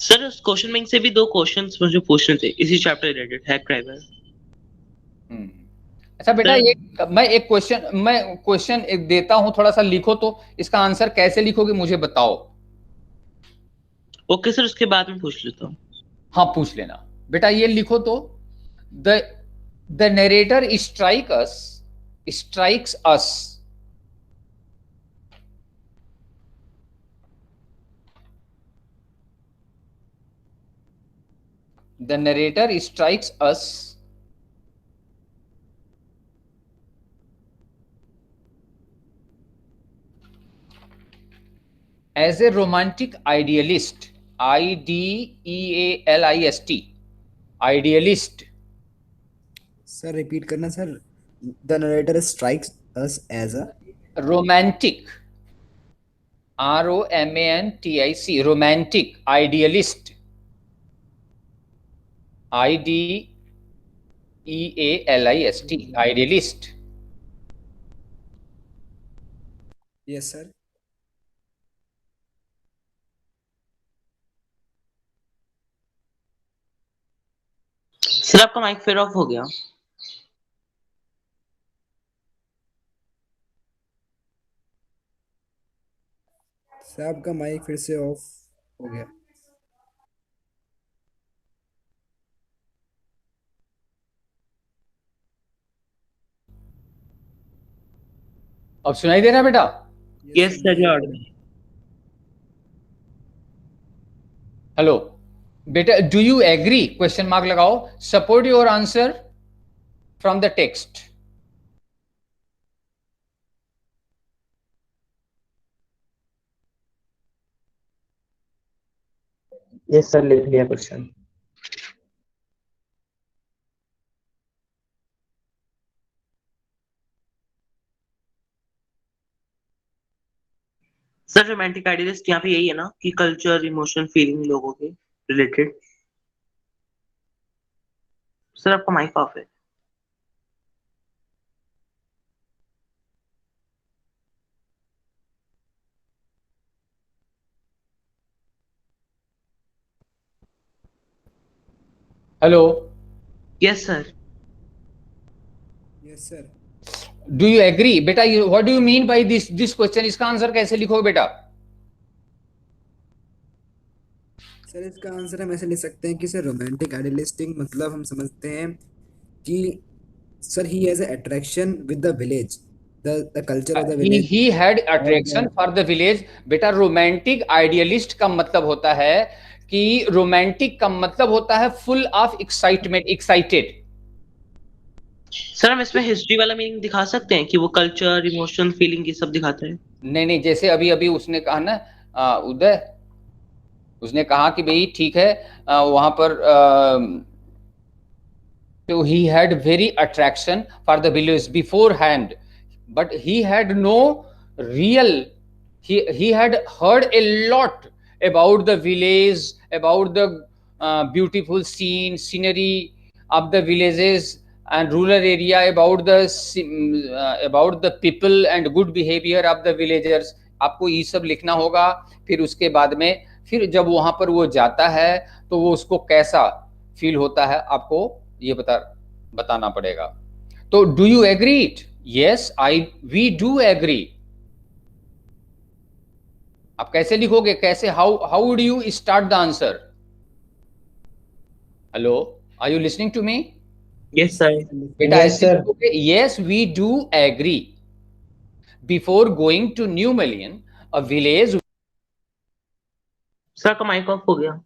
सर उस क्वेश्चन बैंक से भी दो क्वेश्चंस मुझे पूछने थे इसी चैप्टर रिलेटेड, हैक ड्राइवर। अच्छा बेटा, सर ये मैं क्वेश्चन एक देता हूं, थोड़ा सा लिखो, तो इसका आंसर कैसे लिखोगे मुझे बताओ। ओके सर, उसके बाद में पूछ लेता हूँ। हाँ पूछ लेना बेटा, ये लिखो तो, the the narrator strikes us, the narrator strikes us as a romantic idealist, IDEALIST, idealist, sir repeat करना sir. The narrator strikes us as a. romantic, ROMANTIC, romantic, idealist, IDEALIST, idealist. Yes sir. Sir आपका mic फिर off हो गया। Sir आपका mic फिर से of हो गया। अब सुनाई दे रहा है बेटा? Yes yes sir sir, now. Your audible. Hello बेटा, do you agree, question mark लगाओ, support your answer from the text. Yes sir, लिख लिया क्वेश्चन। सर रोमांटिक आइडियलिस्ट यहाँ पे यही है ना कि कल्चर, इमोशन, फीलिंग लोगों के रिलेटेड। सर आपका माइक ऑफ है। Hello, yes sir. Yes sir. Do you agree बेटा? What do you mean by this question, इसका आंसर कैसे लिखोगे बेटा? सर इसका आंसर हम ऐसे लिख सकते हैं कि सर रोमांटिक आइडियलिस्टिक मतलब हम समझते हैं कि sir he has attraction with the village, the culture of the village. He had attraction for the village. बेटा रोमांटिक आइडियलिस्ट का मतलब होता है कि रोमांटिक का मतलब होता है full of excitement, excited. Sir हम इसमें हिस्ट्री वाला मीनिंग दिखा सकते हैं कि वो कल्चर, इमोशन, फीलिंग ये सब दिखाता है। नहीं नहीं, जैसे अभी अभी उसने कहा ना, उदय, उसने कहा कि भाई ठीक है, वहां पर so he had very attraction for the village beforehand, but he had no real, he had heard a lot about the village, about the beautiful scenery of the villages and rural area, about the people and good behavior of the villagers. आपको ये सब लिखना होगा। फिर उसके बाद में, फिर जब वहां पर वो जाता है तो वो उसको कैसा फील होता है आपको ये बताना पड़ेगा। तो do you agree it? Yes I we do agree. आप कैसे लिखोगे, कैसे, how how would you start the answer? Hello, are you listening to me? Yes yes sir. बेटा यस ऐसे सर। लिखोगे, yes we do agree, before going to New Mullion a village. Sir आपका mic off हो गया।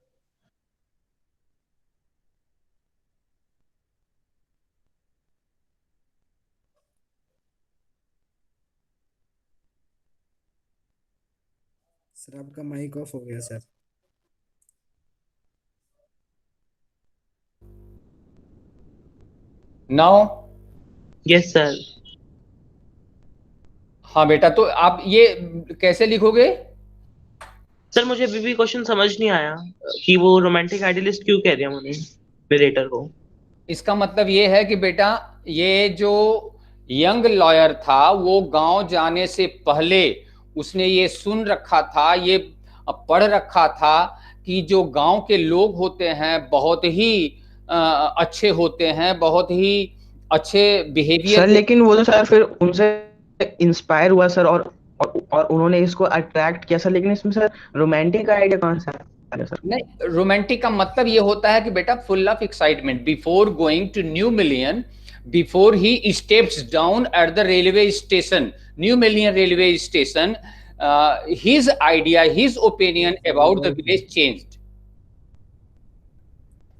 Sir आपका mic off हो गया sir. Now yes sir. हाँ बेटा, तो आप ये कैसे लिखोगे? सर मुझे अभी भी क्वेश्चन समझ नहीं आया कि वो रोमांटिक आइडियलिस्ट क्यों कह दिया उन्होंने नरेटर को। इसका मतलब ये है कि बेटा, ये जो यंग लॉयर था वो गांव जाने से पहले उसने ये सुन रखा था, ये पढ़ रखा था कि जो गांव के लोग होते हैं बहुत ही अच्छे होते हैं, बहुत ही अच्छे बिहेवियर सर के। लेकिन वो तो सर फिर उनसे इंस्पायर हुआ सर, और उन्होंने इसको अट्रैक्ट किया सर, लेकिन इसमें सर रोमांटिक आइडिया कौन सा है सर? नहीं, रोमांटिक का मतलब ये होता है कि बेटा full of excitement before going to New Mullion, before he steps down at the railway station, New Mullion railway station, his idea, his opinion about the village changed.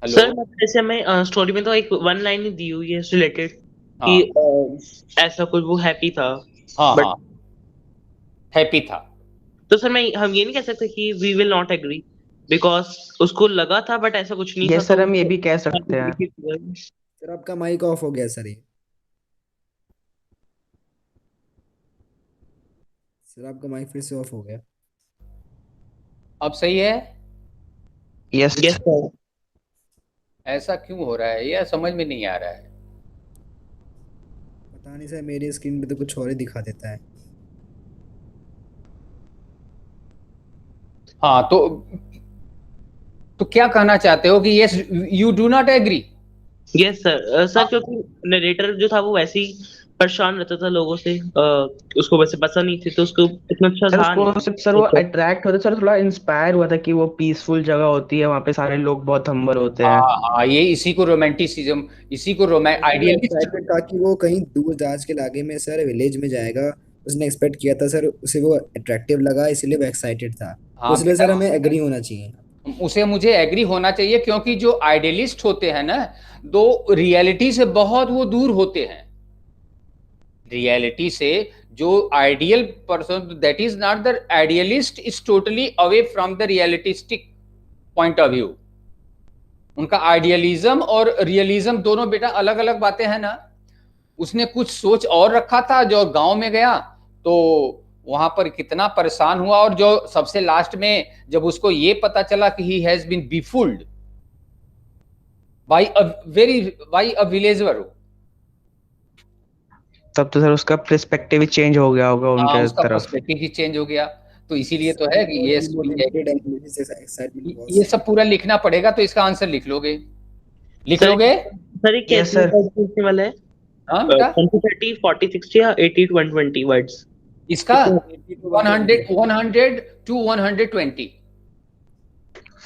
हेलो। सर मतलब जैसे हमें स्टोरी में तो एक वन लाइन ही दी हुई है related कि ऐसा कुछ वो हैप्पी था। हाँ बट हाँ, हैप्पी था। तो सर हम ये नहीं कह सकते कि we will not agree because उसको लगा था बट ऐसा कुछ नहीं था यस सर, तो हम ये भी कह सकते हैं। सर आपका माइक ऑफ हो गया सर। ये सर आपका माइक फिर से ऑफ हो गया। अब सही है? Yes yes sir. ऐसा क्यों हो रहा है, यह समझ में नहीं आ रहा है। पता नहीं सर, मेरी स्क्रीन पे तो कुछ और ही दिखा देता है। हाँ, तो क्या कहना चाहते हो कि yes you do not agree? Yes sir. Sir क्योंकि नरेटर जो था वो वैसे ही परेशान रहता था लोगों से, उसको वैसे पसंद नहीं थी तो उसको इतना अच्छा सर, था उसको सिर्फ सर वो अट्रैक्ट होता सर, थोड़ा इंस्पायर हुआ था कि वो पीसफुल जगह होती है, वहाँ पे सारे लोग बहुत हम्बल होते हैं। हाँ हाँ, ये इसी को रोमांटिसिज्म, इसी को आइडियलिस्ट। एक्साइटेड था कि वो कहीं दूर दराज के इलाके में सर विलेज में जाएगा। उसने एक्सपेक्ट किया था सर, उसे वो अट्रैक्टिव लगा इसलिए वो एक्साइटेड था। तो हाँ इसलिए बेटा, सर हमें एग्री होना चाहिए। उसे मुझे एग्री होना चाहिए क्योंकि जो आइडियलिस्ट होते हैं ना, दो रियलिटी से बहुत वो दूर होते हैं। रियलिटी से जो ideal person, that is not the idealist, is totally away from the realistic point of view. उनका आइडियलिज्म और रियलिज्म दोनों बेटा अलग अलग बातें हैं ना। उसने कुछ सोच और रखा था, जो गांव में गया तो वहां पर कितना परेशान हुआ, और जो सबसे लास्ट में जब उसको ये पता चला कि he has been befooled by a villager. तब तो सर उसका पर्सपेक्टिव ही चेंज हो गया होगा हाँ, उनके उसका तरफ। पर्सपेक्टिव ही चेंज हो गया। तो इसीलिए तो है कि ये डिमोटिवेटेड एंड एक्साइटमेंट ये वाज। सब पूरा लिखना पड़ेगा, तो इसका आंसर लिख लोगे? लिख सर लोगे? सर ये यस कैसे सर। पूछने वाला है? हाँ बेटा, 20, 30, 40, 60 या 80 to 120 वर्ड्स? इसका 100 100 टू 120।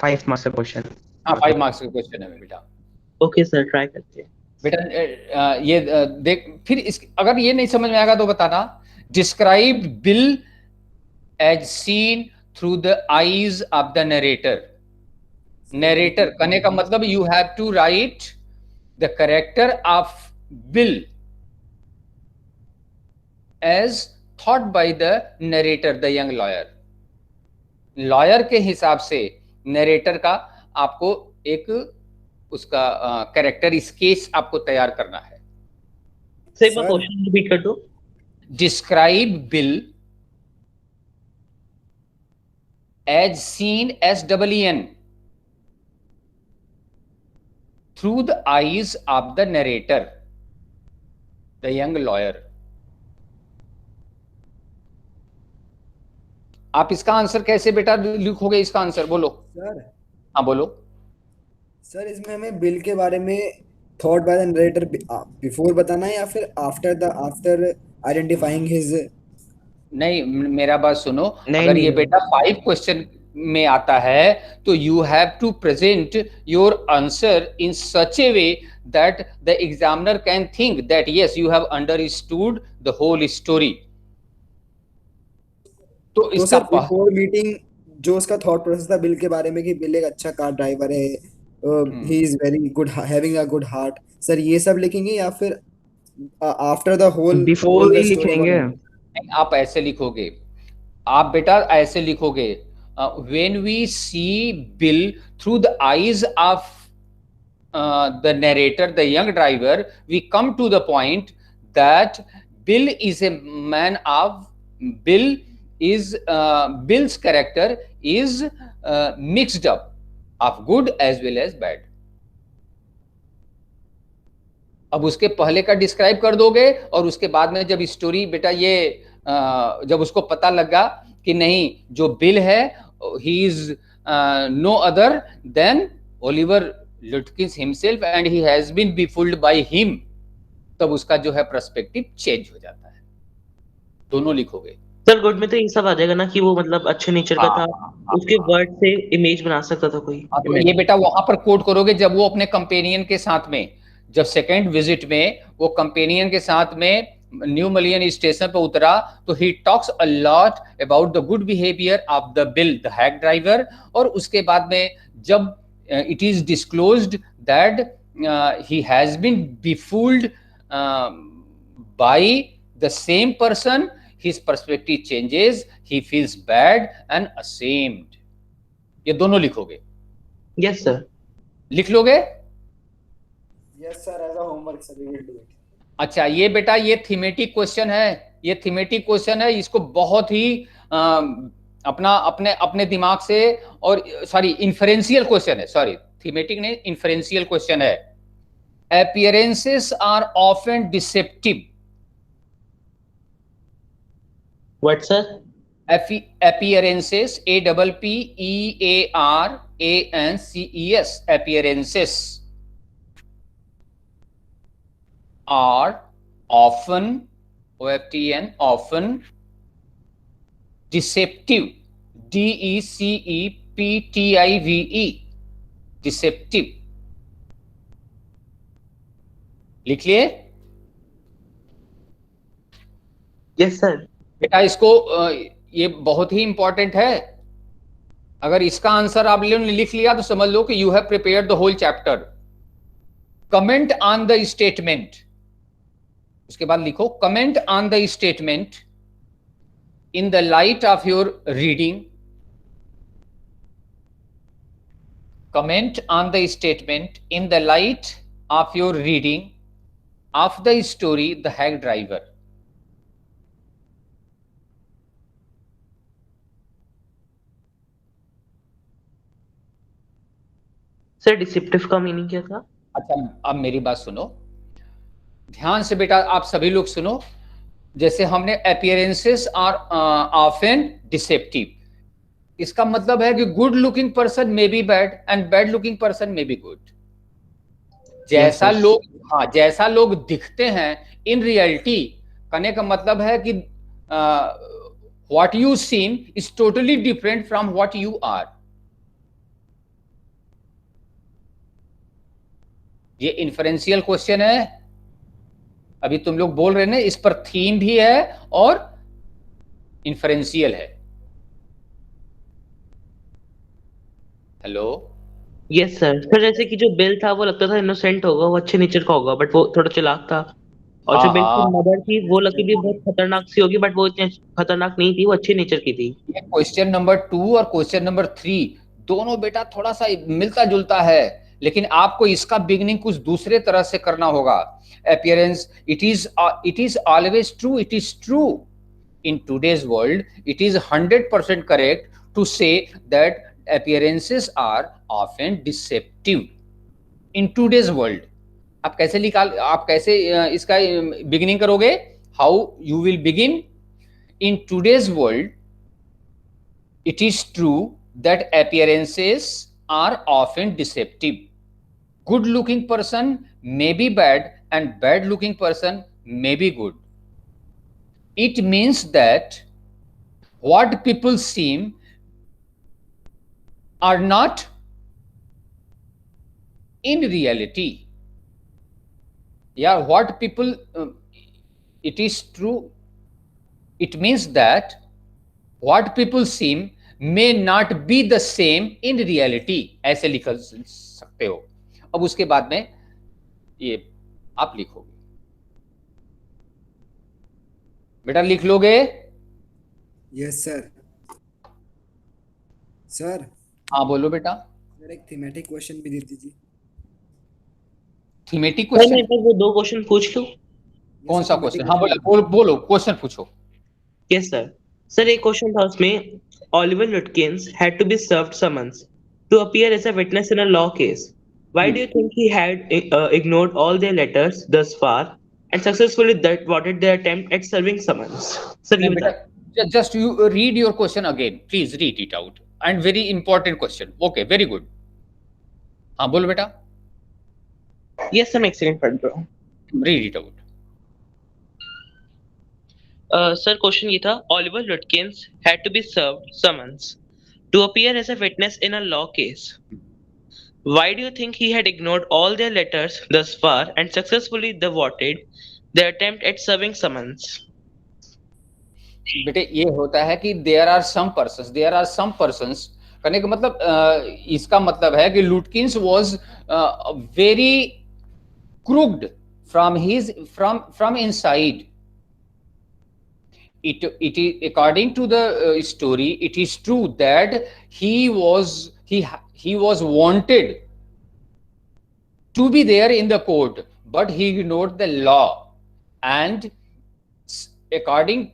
5 मार्क्स का क्वेश्चन। हाँ, 5 मार्क्स का क्वेश्चन है बेटा। ओके सर ट्राई करते हैं। बेटा ये देख, फिर अगर ये नहीं समझ में आएगा तो बताना। Describe Bill as seen through the eyes of the narrator. Narrator कहने का मतलब you have to write the character of Bill as thought by the narrator, the young lawyer. Lawyer के हिसाब से नरेटर का आपको एक उसका कैरेक्टर स्केच आपको तैयार करना है। सर एक बार सर क्वेश्चन रिपीट कर दो। Describe Bill as seen SEEN through the eyes of the narrator, the young lawyer। आप इसका आंसर कैसे बेटा लिखोगे? इसका आंसर बोलो। सर हाँ बोलो। सर इसमें हमें बिल के बारे में thought by the narrator before बताना है या फिर आफ्टर आइडेंटिफाइंग हिज। नहीं, मेरा बात सुनो। नहीं अगर ये नहीं बेटा 5 क्वेश्चन में आता है तो you have to present your answer in such a way that the examiner can think that yes you have understood the whole story. तो तो इसका सर बिफोर मीटिंग जो उसका थॉट प्रोसेस था बिल के बारे में कि बिल एक अच्छा कार ड्राइवर है, he is very good having a good heart, sir ये सब लिखेंगे या फिर आफ्टर द होल बिफोर ही लिखेंगे। आप ऐसे लिखोगे। आप बेटा ऐसे लिखोगे, when we see Bill through the eyes of the narrator, the young driver, we come to the point that Bill is a man of Bill is Bill's character is mixed up of good as well as bad. अब उसके पहले का describe कर दोगे और उसके बाद में जब स्टोरी बेटा ये जब उसको पता लगा कि नहीं जो बिल है he is no other than Oliver Lutkins himself and he has been befooled by him, तब उसका जो है पर्सपेक्टिव चेंज हो जाता है। दोनों लिखोगे सर गुड में तो ये सब आ जाएगा ना कि वो मतलब अच्छे नेचर का था, उसके वर्ड से इमेज बना सकता था कोई। तो ये बेटा वहां पर कोट करोगे जब वो अपने कंपेनियन के साथ में, जब सेकेंड विजिट में वो कंपेनियन के साथ में न्यू मलियन स्टेशन पर उतरा तो he talks a lot about the good behaviour of the Bill the hack driver, और उसके बाद में जब it is disclosed that he has been befooled by the same person, his perspective changes, he feels bad and ashamed. ये दोनों लिखोगे? Yes sir. लिख लोगे? Yes sir, as a homework sir, we will do it. अच्छा ये बेटा ये thematic question है, ये थीमेटिक क्वेश्चन है, इसको बहुत ही अपना अपने अपने दिमाग से, और सॉरी इन्फरेंशियल क्वेश्चन है, सॉरी थीमेटिक नहीं इन्फरेंशियल क्वेश्चन है। appearances are often deceptive. What sir? Appearances, appearances, appearances are often, often, often deceptive, deceptive, deceptive. लिख लिए? Yes sir. बेटा इसको ये बहुत ही इंपॉर्टेंट है, अगर इसका आंसर आप लिख लिया तो समझ लो कि you have prepared the whole chapter. Comment on the statement, उसके बाद लिखो comment on the statement in the light of your reading, comment on the statement in the light of your reading of the story The Hack Driver. Sir deceptive का मीनिंग क्या था? अच्छा अब मेरी बात सुनो ध्यान से बेटा, आप सभी लोग सुनो। जैसे हमने अपीयरेंसेस आर ऑफन डिसेप्टिव, इसका मतलब है कि good looking person may be bad and bad looking person may be good. जैसा लोग, हाँ जैसा लोग दिखते हैं इन रियलिटी, कहने का मतलब है कि what you seem is totally different from what you are. ये इन्फरेंशियल क्वेश्चन है, अभी तुम लोग बोल रहे हैं ना, इस पर थीम भी है और इन्फरेंशियल है। Hello yes sir. सर जैसे कि जो बिल था वो लगता था इनोसेंट होगा, वो अच्छे नेचर का होगा, बट वो थोड़ा चालाक था। और जो बिल की मदर थी वो लकीली बहुत खतरनाक सी होगी, बट वो इतनी खतरनाक नहीं थी, वो अच्छे नेचर की थी। ये क्वेश्चन नंबर 2 और क्वेश्चन नंबर 3 दोनों बेटा थोड़ा सा मिलता जुलता है, लेकिन आपको इसका बिगिनिंग कुछ दूसरे तरह से करना होगा। Appearance, it is always true, it is true in today's world, it is 100% correct to say that appearances are often deceptive in today's world. आप कैसे इसका बिगिनिंग करोगे? How you will begin? In today's world, it is true that appearances are often deceptive. Good looking person may be bad and bad looking person may be good. It means that what people seem are not in reality. Yeah, what people it is true, it means that what people seem may not be the same in reality. ऐसे लिख सकते हो। अब उसके बाद में ये आप लिखोगे, बेटा लिख लोगे? Yes sir. सर हाँ बोलो बेटा। सर एक थीमेटिक क्वेश्चन भी दे दीजिए। थीमेटिक सर मैं क्वेश्चन? एक बार वो 2 क्वेश्चन पूछ लूं? ये कौन सर सा थीमेटिक क्वेश्चन? हाँ क्वेश्चन बोलो बोलो क्वेश्चन पूछो। Yes sir. सर एक क्वेश्चन था उसमें, Oliver Lutkins had to be served summons to appear as a witness in a law case. Why do you think he had ignored all their letters thus far and successfully thwarted their attempt at serving summons? Sir ये नहीं बेटा, बताइए। Just you read your question again please, read it out, and very important question. Okay very good. हाँ बोलो बेटा, yes sir मैं एक second पढ़ रहा हूँ। Read it out. Sir question ये था, Oliver Lutkins had to be served summons to appear as a witness in a law case. Why do you think he had ignored all their letters thus far and successfully thwarted their attempt at serving summons? बेटे ये होता है कि there are some persons करने का मतलब इसका मतलब है कि लुटकिंस was very crooked from inside. it is according to the story, it is true that he was wanted to be there in the court, but he ignored the law, and according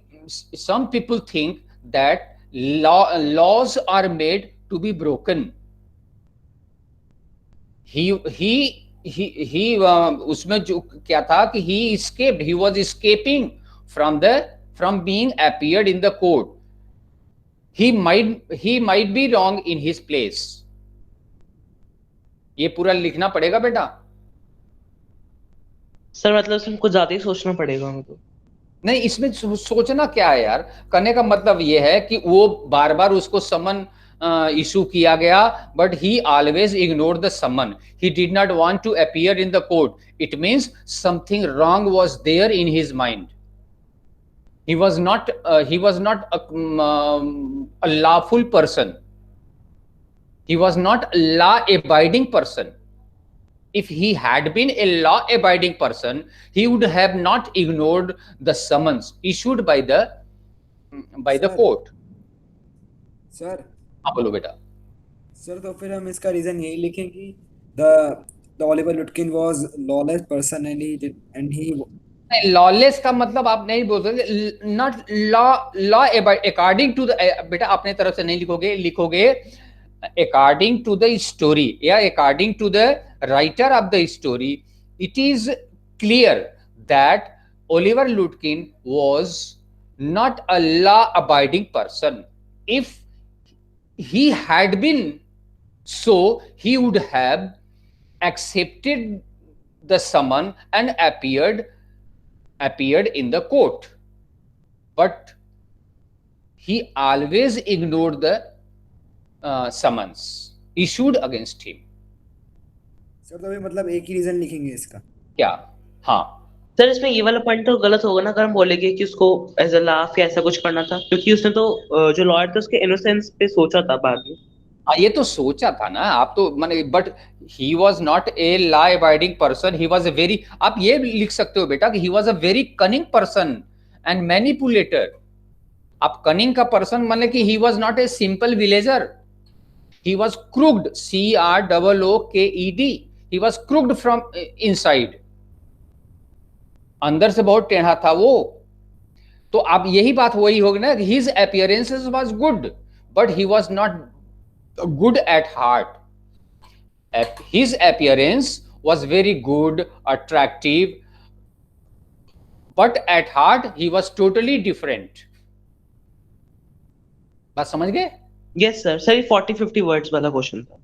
some people think that laws are made to be broken. he उसमें जो क्या था कि he was escaping from being appeared in the court. he might be wrong in his place. ये पूरा लिखना पड़ेगा बेटा। सर मतलब इसमें कुछ ज्यादा ही सोचना पड़ेगा हमें तो। नहीं इसमें सोचना क्या है यार, करने का मतलब ये है कि वो बार बार उसको समन इशू किया गया, but he always ignored the summon. He did not want to appear in the court. It means something wrong was there in his mind. he was not a lawful person. He was not a law abiding person. If he had been a law abiding person, he would have not ignored the summons issued by the court. Sir हाँ बोलो बेटा। Sir तो फिर हम इसका reason यही लिखें कि the Oliver Lutkin was lawless person and he lawless का मतलब आप नहीं बोल सकते, not law according to the, बेटा अपने तरफ से नहीं लिखोगे according to the story, yeah, according to the writer of the story, it is clear that Oliver Lutkin was not a law abiding person. If he had been so, he would have accepted the summon and appeared in the court, but he always ignored the summons issued against him. Sir तो अभी मतलब एक ही reason लिखेंगे इसका क्या? हाँ sir इसमें ये वाला पॉइंट तो गलत होगा ना अगर हम बोलेंगे कि उसको एज अ लाफ या ऐसा कुछ करना था, क्योंकि उसने तो जो लॉयर था उसके इनोसेंस पे सोचा था बाद में। हाँ ये तो सोचा था ना आप तो माने, but he was not a law abiding person. He was a very, आप ये लिख सकते हो बेटा कि he was a very cunning person and manipulator. आप कनिंग का पर्सन माने कि he was not a simple villager, he was crooked, CROOKED. he was crooked from inside, अंदर से बहुत टेढ़ा था वो। तो अब यही बात वही होगी ना, his appearances was good but he was not good at heart. His appearance was very good, attractive, but at heart he was totally different. बात समझ गए? Yes sir. सर ये 40-50 वर्ड्स वाला क्वेश्चन था।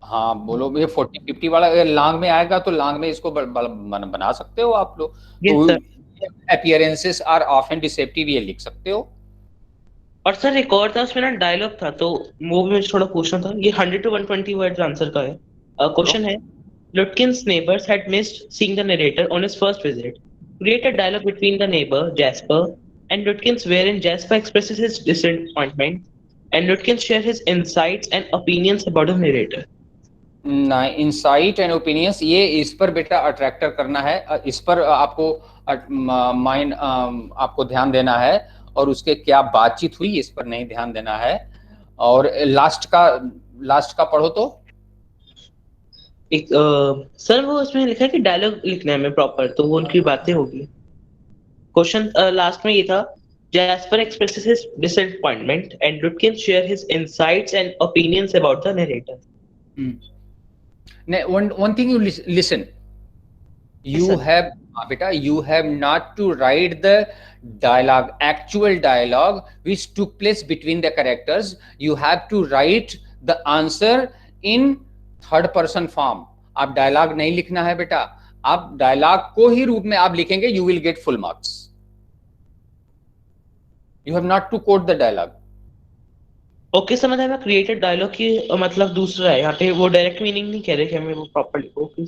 हाँ बोलो, ये 40-50 वाला लांग में आएगा तो लांग में इसको बना सकते हो आप लोग। Yes, तो appearances are often deceptive, ये लिख सकते हो। और सर एक और था उसमें ना डायलॉग था, तो वो भी मुझे थोड़ा पूछना था। ये 100 to 120 वर्ड्स आंसर का है। क्वेश्चन है, Lutkin's neighbors had missed seeing the narrator on his first visit. Create a dialogue between the neighbor Jasper and Lutkins wherein Jasper expresses his disappointment and Lutkins share his insights and opinions about the narrator. ना insight and opinions, ये इस पर बेटा attractor करना है, इस पर आपको माइंड आपको ध्यान देना है, और उसके क्या बातचीत हुई इस पर नहीं ध्यान देना है। और लास्ट का पढ़ो तो। एक सर वो उसमें लिखा है कि डायलॉग लिखना है हमें प्रॉपर, तो वो उनकी बातें होगी। क्वेश्चन लास्ट में ये था, Jasper expresses his disappointment and Lutkin share his insights and opinions about the narrator. one thing you listen, Yes, sir. beta, you have not to write the dialogue, actual dialogue which took place between the characters. You have to write the answer in third person form. आप dialogue नहीं लिखना है बेटा, आप dialogue को ही रूप में आप लिखेंगे, you will get full marks. You have not to quote the dialogue. Okay sir, मतलब मैं क्रिएटेड डायलॉग की मतलब दूसरा है यहाँ पे, वो डायरेक्ट मीनिंग नहीं कह रहे कि हमें वो प्रॉपर लिखो। ओके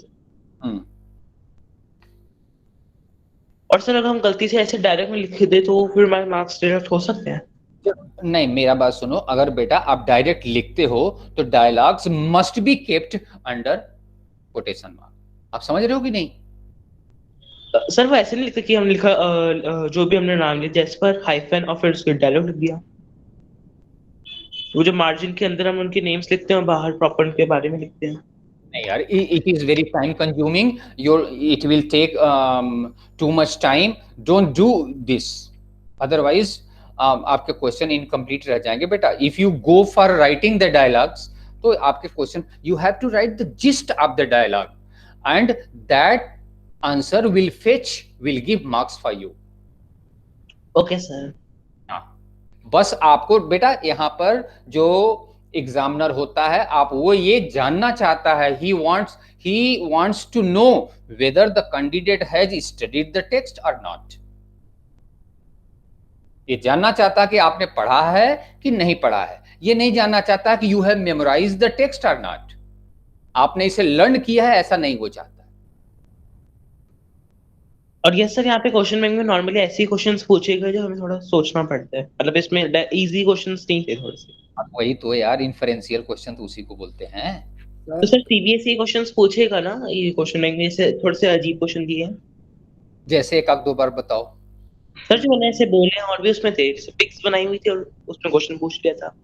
और सर अगर हम गलती से ऐसे डायरेक्ट में लिख दे तो फिर हमारे मार्क्स डिडक्ट हो सकते हैं? नहीं, मेरा बात सुनो, अगर बेटा आप डायरेक्ट लिखते हो तो dialogues must be kept under quotation mark. आप समझ रहे हो कि नहीं? सर वो ऐसे नहीं लिखते कि हम लिखा जो भी हमने नाम लिया जैस्पर हाइफन और फिर उसके डायलॉग लिख दिया। वो जो मार्जिन के अंदर हम उनके नेम्स लिखते हैं, बाहर प्रॉपर उनके बारे में लिखते हैं। नहीं यार, it is very time consuming, it will take too much time. Don't do this, otherwise आपके क्वेश्चन इनकम्प्लीट रह जाएंगे बेटा। If you go for writing the dialogues तो आपके question, you have to write the gist of the dialogue and that answer will give marks for you. Okay sir. बस आपको बेटा यहाँ पर जो एग्जामिनर होता है, आप वो ये जानना चाहता है, he wants to know whether the candidate has studied the text or not. ये जानना चाहता है कि आपने पढ़ा है कि नहीं पढ़ा है, ये नहीं जानना चाहता कि you have memorized the text or not. आपने इसे लर्न किया है, ऐसा नहीं वो चाहता। और यस सर, यहाँ पे क्वेश्चन बैंक में नॉर्मली ऐसे क्वेश्चंस पूछेगा जो हमें थोड़ा सोचना पड़ता है, मतलब इसमें इजी क्वेश्चंस नहीं थे थोड़े से। वही तो यार, इन्फरेंशियल क्वेश्चन तो उसी को बोलते हैं। तो सर सीबीएसई क्वेश्चंस पूछेगा ना ये क्वेश्चन बैंक में, जैसे थोड़े से अजीब क्वेश्चन दिए हैं? जैसे एक आध दो बार बताओ सर। जो मैंने ऐसे बोले हैं और भी उसमें थे, पिक्स बनाई हुई थी और उसमें क्वेश्चन पूछ लिया था।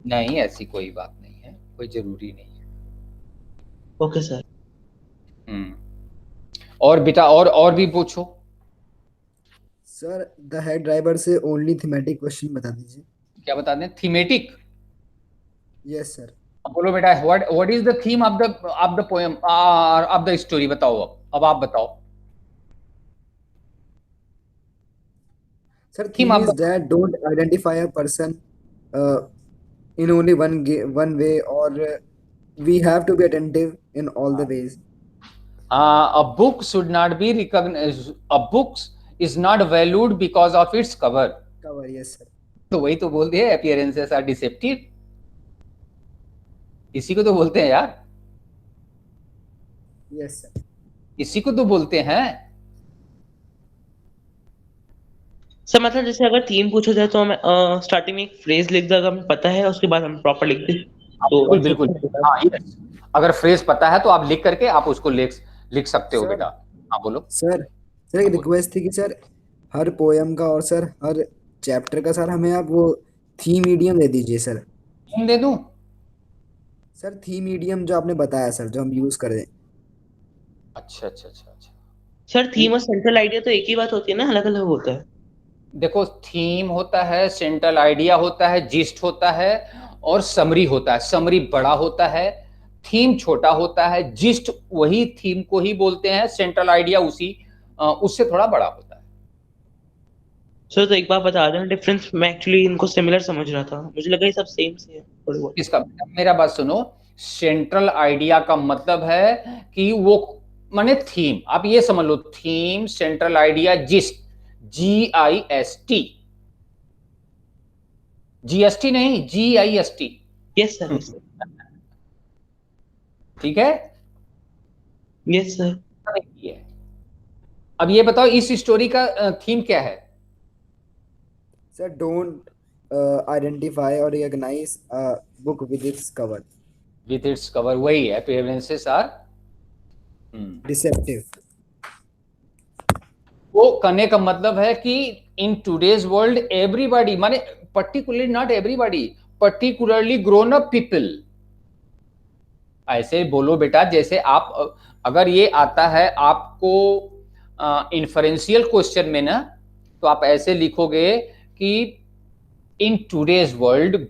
नहीं, ऐसी कोई बात नहीं है, कोई जरूरी नहीं है। Okay sir. और बेटा और भी पूछो। सर द हेड ड्राइवर से ओनली थीमेटिक क्वेश्चन बता दीजिए। क्या बता दें? थीमेटिक? Yes sir. बोलो बेटा, what is the theme of the poem of the story? बताओ। अब आप बताओ। Sir theme is that don't identify a person in only one way, or we have to be attentive in all the ways. A book should not be recognized. A book is not valued because of its cover. Cover, yes sir. तो वही तो बोलते हैं, appearances are deceptive. इसी को तो बोलते हैं यार। Yes sir. इसी को तो बोलते हैं। सर मतलब जैसे अगर थीम पूछा जाए तो हम स्टार्टिंग में एक फ्रेज लिख दे, अगर हमें पता है, उसके बाद हम प्रॉपर लिख दें तो बिल्कुल। हाँ, यस। अगर फ्रेज पता है तो आप लिख करके आप उसको लिख सकते हो बेटा। हाँ बोलो। सर एक रिक्वेस्ट थी कि सर हर पोएम का और सर हर चैप्टर का सर हमें आप वो थीम मीडियम दे दीजिए सर। थीम दे दूं? सर थीम मीडियम जो आपने बताया सर, जो हम यूज करें। अच्छा। सर थीम और सेंट्रल आइडिया तो एक ही बात होती है ना, अलग अलग होता है? देखो, थीम होता है, सेंट्रल आइडिया होता है, जिस्ट होता है और समरी होता है। समरी बड़ा होता है, थीम छोटा होता है, जिस्ट वही थीम को ही बोलते हैं, सेंट्रल आइडिया उससे थोड़ा बड़ा होता है। सर तो एक बार बता देना डिफरेंस, मैं एक्चुअली इनको सिमिलर समझ रहा था, मुझे लगा ये सब सेम से है थोड़ी बहुत। इसका मेरा बात सुनो, सेंट्रल आइडिया का मतलब है कि वो माने थीम, आप ये समझ लो, theme, central idea, gist, GIST, GST नहीं, GIST। Yes sir. ठीक है? Yes sir. अब ये बताओ, इस स्टोरी का थीम क्या है? सर डोंट आइडेंटिफाई और recognise book with its cover. With its cover, वही है, appearances are डिसेप्टिव। वो कहने का मतलब है कि इन टूडेज वर्ल्ड एवरीबॉडी, माने particularly not everybody, particularly grown up people. ऐसे बोलो बेटा, जैसे आप अगर ये आता है आपको इन्फरेंशियल क्वेश्चन में ना, तो आप ऐसे लिखोगे कि इन today's world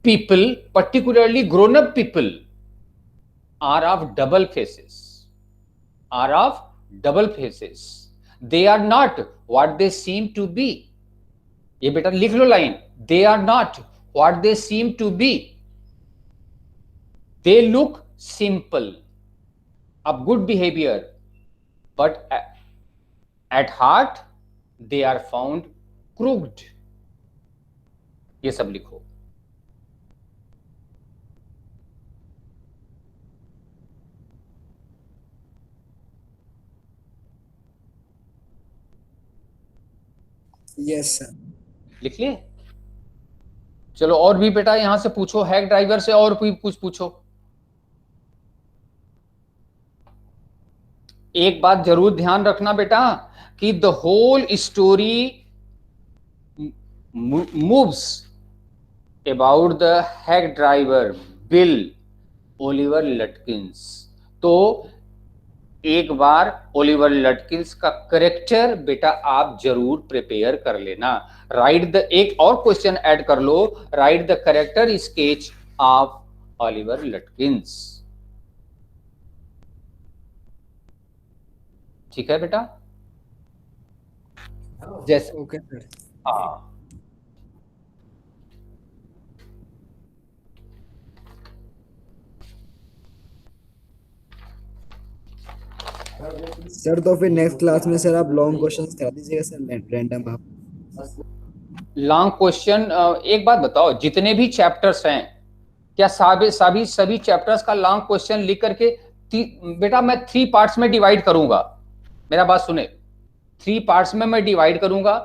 people, particularly grown up people, are of double faces. They are not what they seem to be. ये बेटा लिख लो line, they are not what they seem to be. They look simple, of good behavior, but at heart they are found crooked. ये सब लिखो. Yes sir. लिख लिए? चलो और भी बेटा यहां से पूछो, हैक ड्राइवर से और भी कुछ पूछो. एक बात जरूर ध्यान रखना बेटा कि the whole story moves about the hack driver Bill Oliver Lutkins. तो एक बार ओलिवर लटकिंस का करेक्टर बेटा आप जरूर प्रिपेयर कर लेना. राइट द, एक और क्वेश्चन ऐड कर लो, write the character sketch of Oliver Lutkins. ठीक है बेटा? जैसे ओके सर। हाँ, सर तो फिर नेक्स्ट क्लास में सर आप लॉन्ग क्वेश्चंस करा दीजिएगा सर, रैंडम आप। Long question. एक बात बताओ, जितने भी चैप्टर्स हैं क्या सभी चैप्टर्स का लॉन्ग क्वेश्चन लिख करके बेटा मैं 3 पार्ट्स में डिवाइड करूंगा. मेरा बात सुने, 3 पार्ट्स में मैं डिवाइड करूंगा.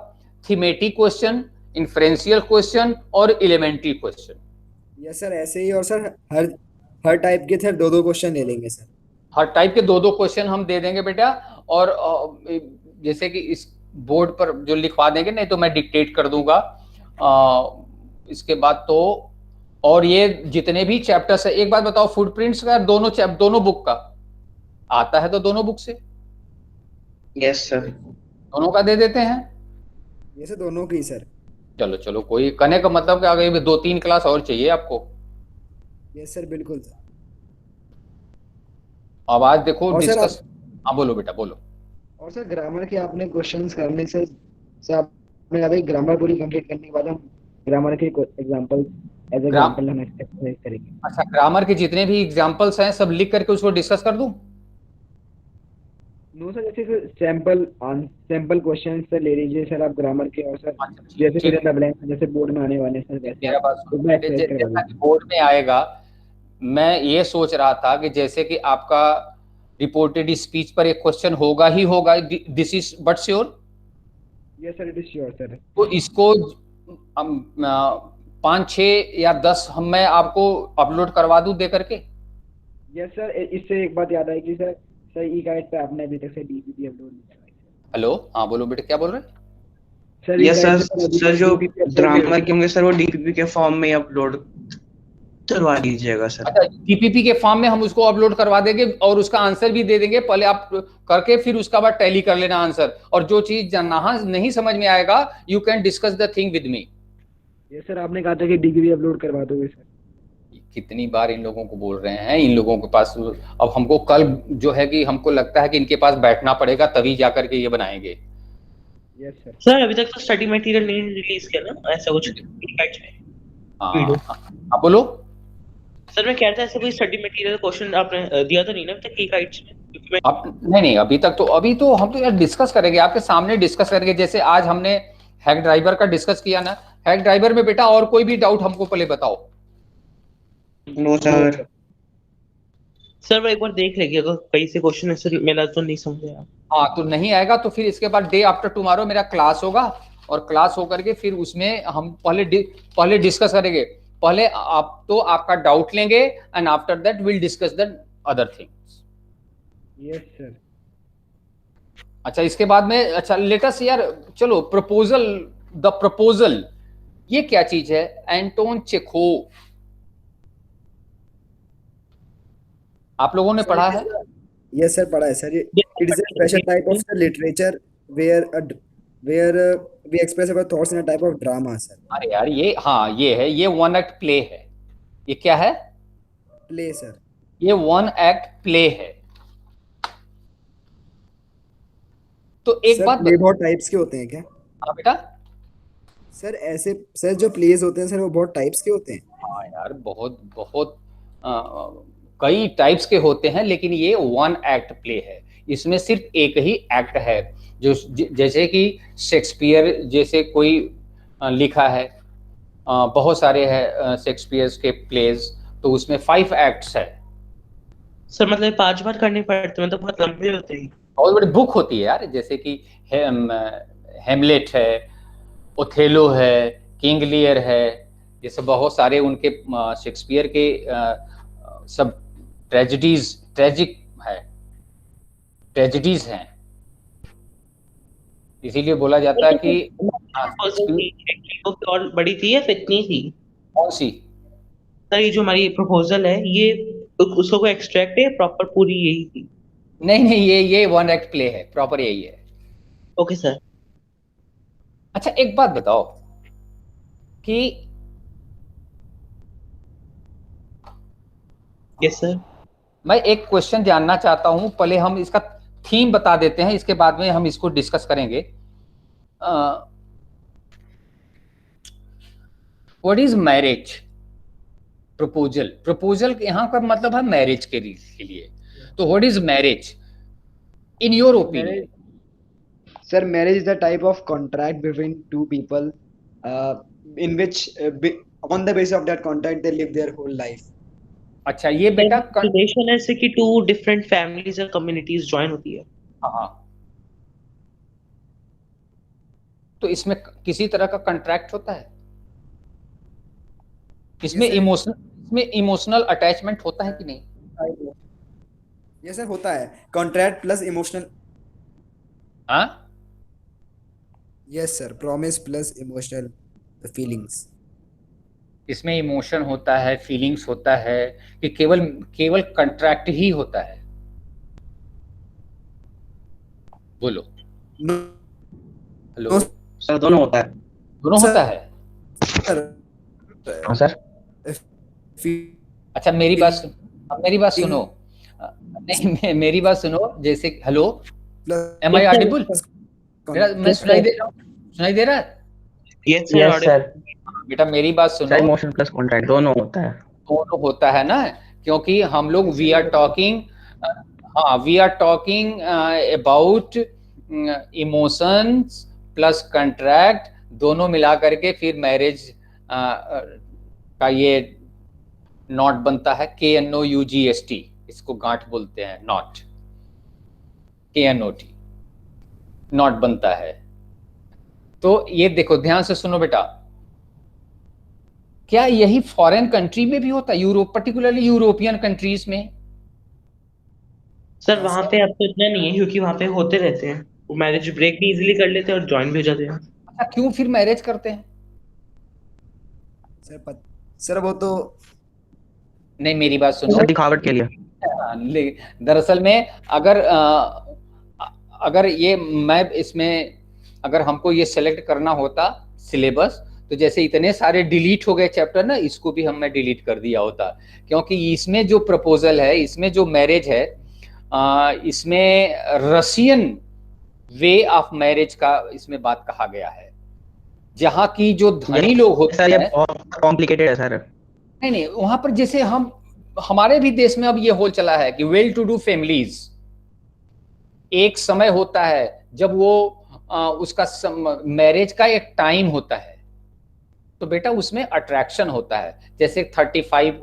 थीमेटिक क्वेश्चन, इन्फ्रेंशियल क्वेश्चन और एलिमेंट्री क्वेश्चन. यस सर, ऐसे ही। और सर हर टाइप के सर 2-2 क्वेश्चन ले लेंगे सर। हर टाइप के 2-2 क्वेश्चन हम दे देंगे बेटा. और जैसे कि इस बोर्ड पर जो लिखवा देंगे, नहीं तो मैं डिक्टेट कर दूंगा. इसके बाद तो और ये जितने भी चैप्टर्स है, एक बात बताओ, फुटप्रिंट्स का दोनों बुक का आता है तो दोनों बुक से यस सर। दोनों का दे देते हैं. ये सर दोनों की सर। चलो कोई कहने का मतलब कि आगे 2-3 क्लास और चाहिए आपको. यस सर, बिल्कुल सर। अब आज देखो और सर डिस्कस. हाँ बोलो बेटा बोलो. और सर ग्रामर के आपने क्वेश्चंस करने से सर आपने अभी ग्रामर पूरी कंप्लीट करने के बाद हम ग्रामर के एग्जांपल एज एग्जांपल हम एक्सरसाइज करेंगे। अच्छा, ग्रामर के जितने भी एग्जांपल्स हैं सब लिख करके उसको डिस्कस कर दूं? नो सर, जैसे सैंपल क्वेश्चंस सर ले लीजिए सर आप ग्रामर के। और सर जैसे ठीक। फिर ब्लैंक जैसे बोर्ड में आने वाले हैं सर, वैसे मेरा बात तो सुनो, मैं एक्सरसाइज करवा जैसा कि दूंगा। बोर्ड में आएगा, मैं ये सोच रहा था कि जैसे कि आपका रिपोर्टेड स्पीच पर एक क्वेश्चन होगा ही होगा, this is but sure. Yes sir, it is sure sir. तो इसको 5-6 या 10 मैं आपको अपलोड करवा दूं दे करके. यस सर, इससे एक बात याद आई कि सर ई गाइड पे आपने अभी तक से डीपीपी अपलोड नहीं करवाई। हेलो, हाँ बोलो बेटे, क्या बोल रहे हैं? सर यस सर, जो ग्रामर के होंगे सर वो डीपीपी के फॉर्म में अपलोड करवा दीजिएगा सर। अच्छा, डीपीपी के फॉर्म में हम उसको अपलोड करवा देंगे और उसका आंसर भी दे देंगे. पहले आप करके फिर उसका बाद टैली कर लेना आंसर. और जो चीज नहीं समझ में आएगा, you can discuss the thing with me. Yes sir, आपने कहा था कि डीपीपी अपलोड करवा दोगे सर। कितनी बार इन लोगों को बोल रहे हैं, इन लोगों के पास अब हमको कल जो है कि हमको लगता है कि इनके पास बैठना पड़ेगा तभी जाकर के ये बनाएंगे. Yes sir. सर अभी तक तो स्टडी मटेरियल नहीं रिलीज किया ना, ऐसा कुछ बैच में? हाँ बोलो. सर मैं कह रहा था ऐसे कोई स्टडी मटेरियल क्वेश्चन आपने दिया तो नहीं ना अभी तक की गाइड्स में? क्योंकि मैं अब नहीं अभी तो हम तो यार डिस्कस करेंगे, आपके सामने डिस्कस करेंगे. जैसे आज हमने हैक ड्राइवर का डिस्कस किया ना, हैक ड्राइवर में बेटा और कोई भी डाउट हमको पहले बताओ. No sir. सर वो एक बार देख लेंगे, अगर कहीं से क्वेश्चन ऐसे मिला तो नहीं समझे आप. हाँ, तो नहीं आएगा तो फिर इसके बाद डे आफ्टर टुमारो मेरा क्लास होगा, और क्लास होकर के फिर उसमें हम पहले डिस्कस करेंगे. पहले आप तो आपका डाउट लेंगे and after that will discuss the other things. Yes sir. अच्छा, इसके बाद में अच्छा लेट अस यार चलो द प्रपोजल ये क्या चीज है? Anton Chekhov. आप लोगों ने पढ़ा है? यस सर, पढ़ा है sir. It is a special type of literature where we express our thoughts in a type of drama sir. अरे यार ये, हाँ ये है, ये वन एक्ट प्ले है। ये क्या है? Play sir. ये वन एक्ट प्ले है। तो एक सर बात प्ले बहुत टाइप्स के होते हैं क्या? हाँ बेटा। सर ऐसे सर जो प्लेज होते हैं सर वो बहुत टाइप्स के होते हैं? हाँ यार, बहुत बहुत कई टाइप्स के होते हैं, लेकिन ये वन एक्ट प्ले है। इसमें सिर्फ एक ही एक्ट है, जो जैसे कि शेक्सपियर जैसे कोई लिखा है, बहुत सारे हैं शेक्सपियर के प्लेज, तो उसमें 5 एक्ट्स है। सर मतलब 5 बार करनी पड़ती है, मतलब बहुत लंबी होती है। बहुत बड़ी बुक होती है यार, जैसे कि हेमलेट है, ओथेलो है, किंग लियर है, ये सब बहुत सारे उनके शेक्सपियर के सब ट्रेजिडीज हैं। इसीलिए बोला जाता है कि और बड़ी थी या फिर इतनी थी? कौन सी? सर ये जो हमारी प्रपोजल है, ये उसको कोई एक्सट्रैक्ट है, प्रॉपर पूरी यही थी? नहीं नहीं, ये वन एक्ट प्ले है, प्रॉपर यही है। Okay sir. अच्छा एक बात बताओ कि यस सर। मैं एक क्वेश्चन जानना चाहता हूं, पहले हम इसका थीम बता देते हैं, इसके बाद में हम इसको डिस्कस करेंगे। What is marriage? प्रपोजल यहां का मतलब है मैरिज के लिए। तो what is marriage in your opinion? Sir, marriage is a type of contract between two people in which on the basis of that contract they live their whole life. अच्छा ये बेटा रिलेशन ऐसे कि 2 different families और communities join होती है। हाँ, तो इसमें किसी तरह का कॉन्ट्रैक्ट होता है? इसमें इमोशनल अटैचमेंट होता है कि नहीं? ये सर होता है, कॉन्ट्रैक्ट प्लस इमोशनल। हाँ yes sir, promise plus emotional feelings. इसमें इमोशन होता है, फीलिंग्स होता है, कि केवल कॉन्ट्रैक्ट ही होता है? बोलो। हेलो सर दोनों होता है। दोनों होता है? हाँ सर। अच्छा मेरी बात सुनो। नहीं मेरी बात सुनो, जैसे हेलो, एम आई ऑडिबल? मैं सुनाई दे रहा है? Yes sir. बेटा मेरी बात सुनो, इमोशन प्लस कॉन्ट्रैक्ट दोनों होता है। दोनों होता है ना, क्योंकि हम लोग we are talking about emotions plus contract, दोनों मिला करके फिर मैरिज का ये नॉट बनता है, KNOUGST, इसको गांठ बोलते हैं, नॉट, KNOT, नॉट बनता है। तो ये देखो ध्यान से सुनो बेटा, क्या यही फॉरेन कंट्री में भी होता है, यूरोप, पर्टिकुलरली यूरोपियन कंट्रीज में? सर वहां पे अब तो इतना नहीं है, क्योंकि वहां पे होते रहते हैं, वो मैरिज ब्रेक भी इजीली कर लेते हैं और ज्वाइन भी हो जाते हैं। अच्छा क्यों फिर मैरिज करते हैं? सर वो तो नहीं मेरी बात सुनो, दिखावट के लिए। दरअसल में अगर ये मैं इसमें अगर हमको ये सेलेक्ट करना होता सिलेबस, तो जैसे इतने सारे डिलीट हो गए चैप्टर ना, इसको भी मैं डिलीट कर दिया होता, क्योंकि इसमें जो प्रपोजल है, इसमें जो मैरिज है, इसमें रशियन वे ऑफ मैरिज का इसमें बात कहा गया है, जहाँ की जो धनी लोग होते हैं, बहुत कॉम्प्लिकेटेड है सर। नहीं वहां पर जैसे हमारे भी देश में अब ये होल चला है कि वेल टू डू फैमिलीज, एक समय होता है जब वो उसका मैरिज का एक टाइम होता है, तो बेटा उसमें अट्रैक्शन होता है। जैसे 35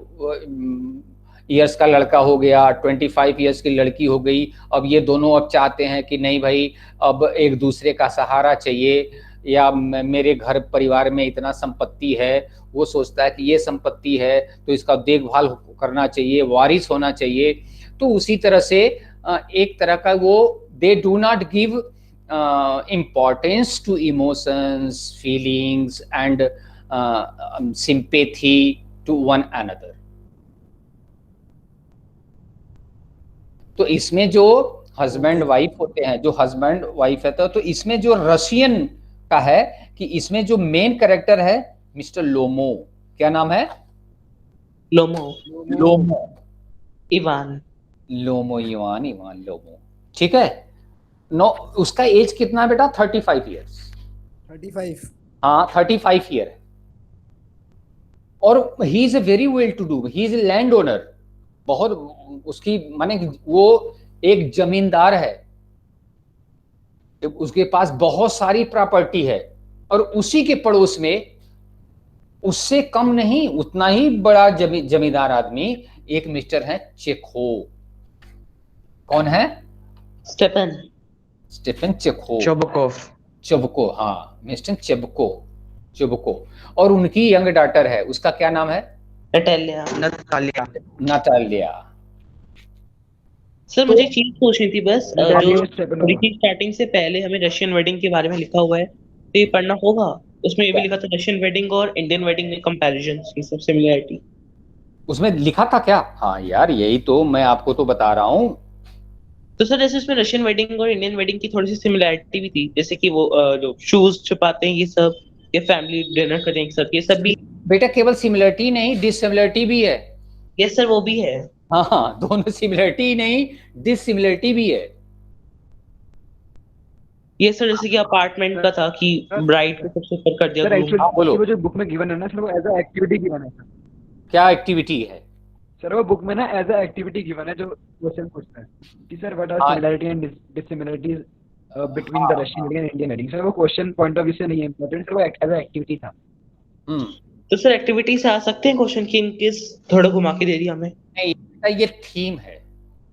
इयर्स का लड़का हो गया, 25 इयर्स की लड़की हो गई, अब ये दोनों अब चाहते हैं कि नहीं भाई अब एक दूसरे का सहारा चाहिए, या मेरे घर परिवार में इतना संपत्ति है, वो सोचता है कि ये संपत्ति है तो इसका देखभाल करना चाहिए, वारिस होना चाहिए। तो उसी तरह से एक तरह का वो they do not give importance to emotions, feelings and sympathy to one another. तो इसमें जो हस्बैंड वाइफ होते हैं, जो हस्बैंड वाइफ है, तो इसमें जो रशियन का है कि इसमें जो मेन कैरेक्टर है मिस्टर लोमो, क्या नाम है? लोमो इवान लोमो, ठीक है। नो, उसका एज कितना है बेटा? 35 ईयर्स। 35। हाँ, 35 ईयर। और he is a very well to do, he is a land owner, बहुत उसकी माने वो एक जमींदार है, उसके पास बहुत सारी प्रॉपर्टी है। और उसी के पड़ोस में उससे कम नहीं, उतना ही बड़ा जमींदार आदमी एक मिस्टर है चेखो। कौन है? स्टेफन चेबको, हाँ, मिस्टर चेबको। और उनकी यंग डॉटर है, उसका क्या नाम है? नटालिया। सर मुझे एक चीज पूछनी थी बस, जो स्टार्टिंग से पहले हमें रशियन वेडिंग के बारे में लिखा हुआ है, तो ये पढ़ना होगा? उसमें ये भी लिखा था रशियन वेडिंग और इंडियन वेडिंग में कंपैरिजन, ये सब सिमिलरिटी। उसमें लिखा था क्या? हाँ यार, यही तो मैं आपको तो बता रहा हूँ। तो सर जैसे इसमें रशियन वेडिंग और इंडियन वेडिंग की थोड़ी सी सिमिलरिटी भी थी, जैसे कि वो जो शूज छुपाते हैं ये सब, ये फैमिली डिनर करें एक साथ, ये सब भी। बेटा केवल सिमिलरिटी नहीं, डिसिमिलरिटी भी है। यस सर, वो भी है। हाँ, दोनों सिमिलरिटी नहीं, डिसिमिलरिटी भी है। ये सर जैसे कि अपार्टमेंट का था कि ब्राइड को सबसे ऊपर कर दिया सर groom। एक्चुअली बोलो। वो जो बुक में गिवन है ना सर, वो एज अ एक्टिविटी गिवन है सर। क्या एक्टिविटी है? सर वो बुक में ना एज अ एक्टिविटी गिवन है, जो क्वेश्चन पूछता है कि सर व्हाट आर हाँ। Similarity and dissimilarities between the Russian wedding and Indian wedding. Sir वो क्वेश्चन पॉइंट ऑफ व्यू से नहीं है इंपॉर्टेंट सर, वो एज अ एक्टिविटी था। तो सर एक्टिविटी से आ सकते हैं क्वेश्चन की, इनकेस थोड़ा घुमा के दे दिया हमें। नहीं, ये थीम है,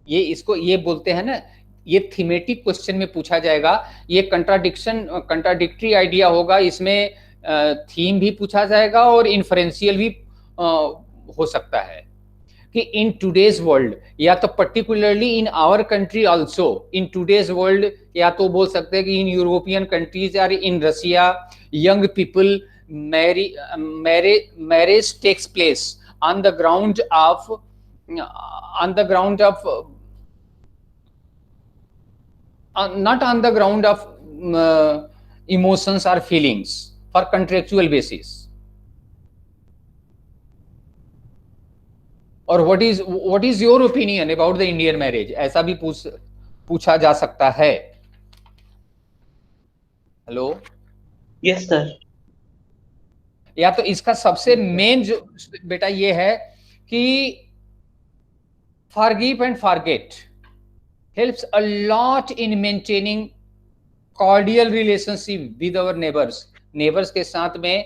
ये इसको ये बोलते हैं ना, ये थीमेटिक क्वेश्चन में पूछा जाएगा। ये कंट्राडिक्टरी आइडिया होगा, इसमें थीम भी पूछा जाएगा और इन्फरेंशियल भी हो सकता है कि इन टुडेज वर्ल्ड, या तो particularly in our country also, in today's world, या तो बोल सकते हैं कि इन यूरोपियन कंट्रीज और in Russia, young people marriage takes place on the ground of not on the ground of emotions or feelings, for contractual basis. और what is your opinion about the Indian marriage, ऐसा भी पूछा जा सकता है। Hello, yes sir. या तो इसका सबसे मेन जो बेटा ये है कि forgive and forget helps a lot in maintaining cordial relationship with our neighbors के साथ में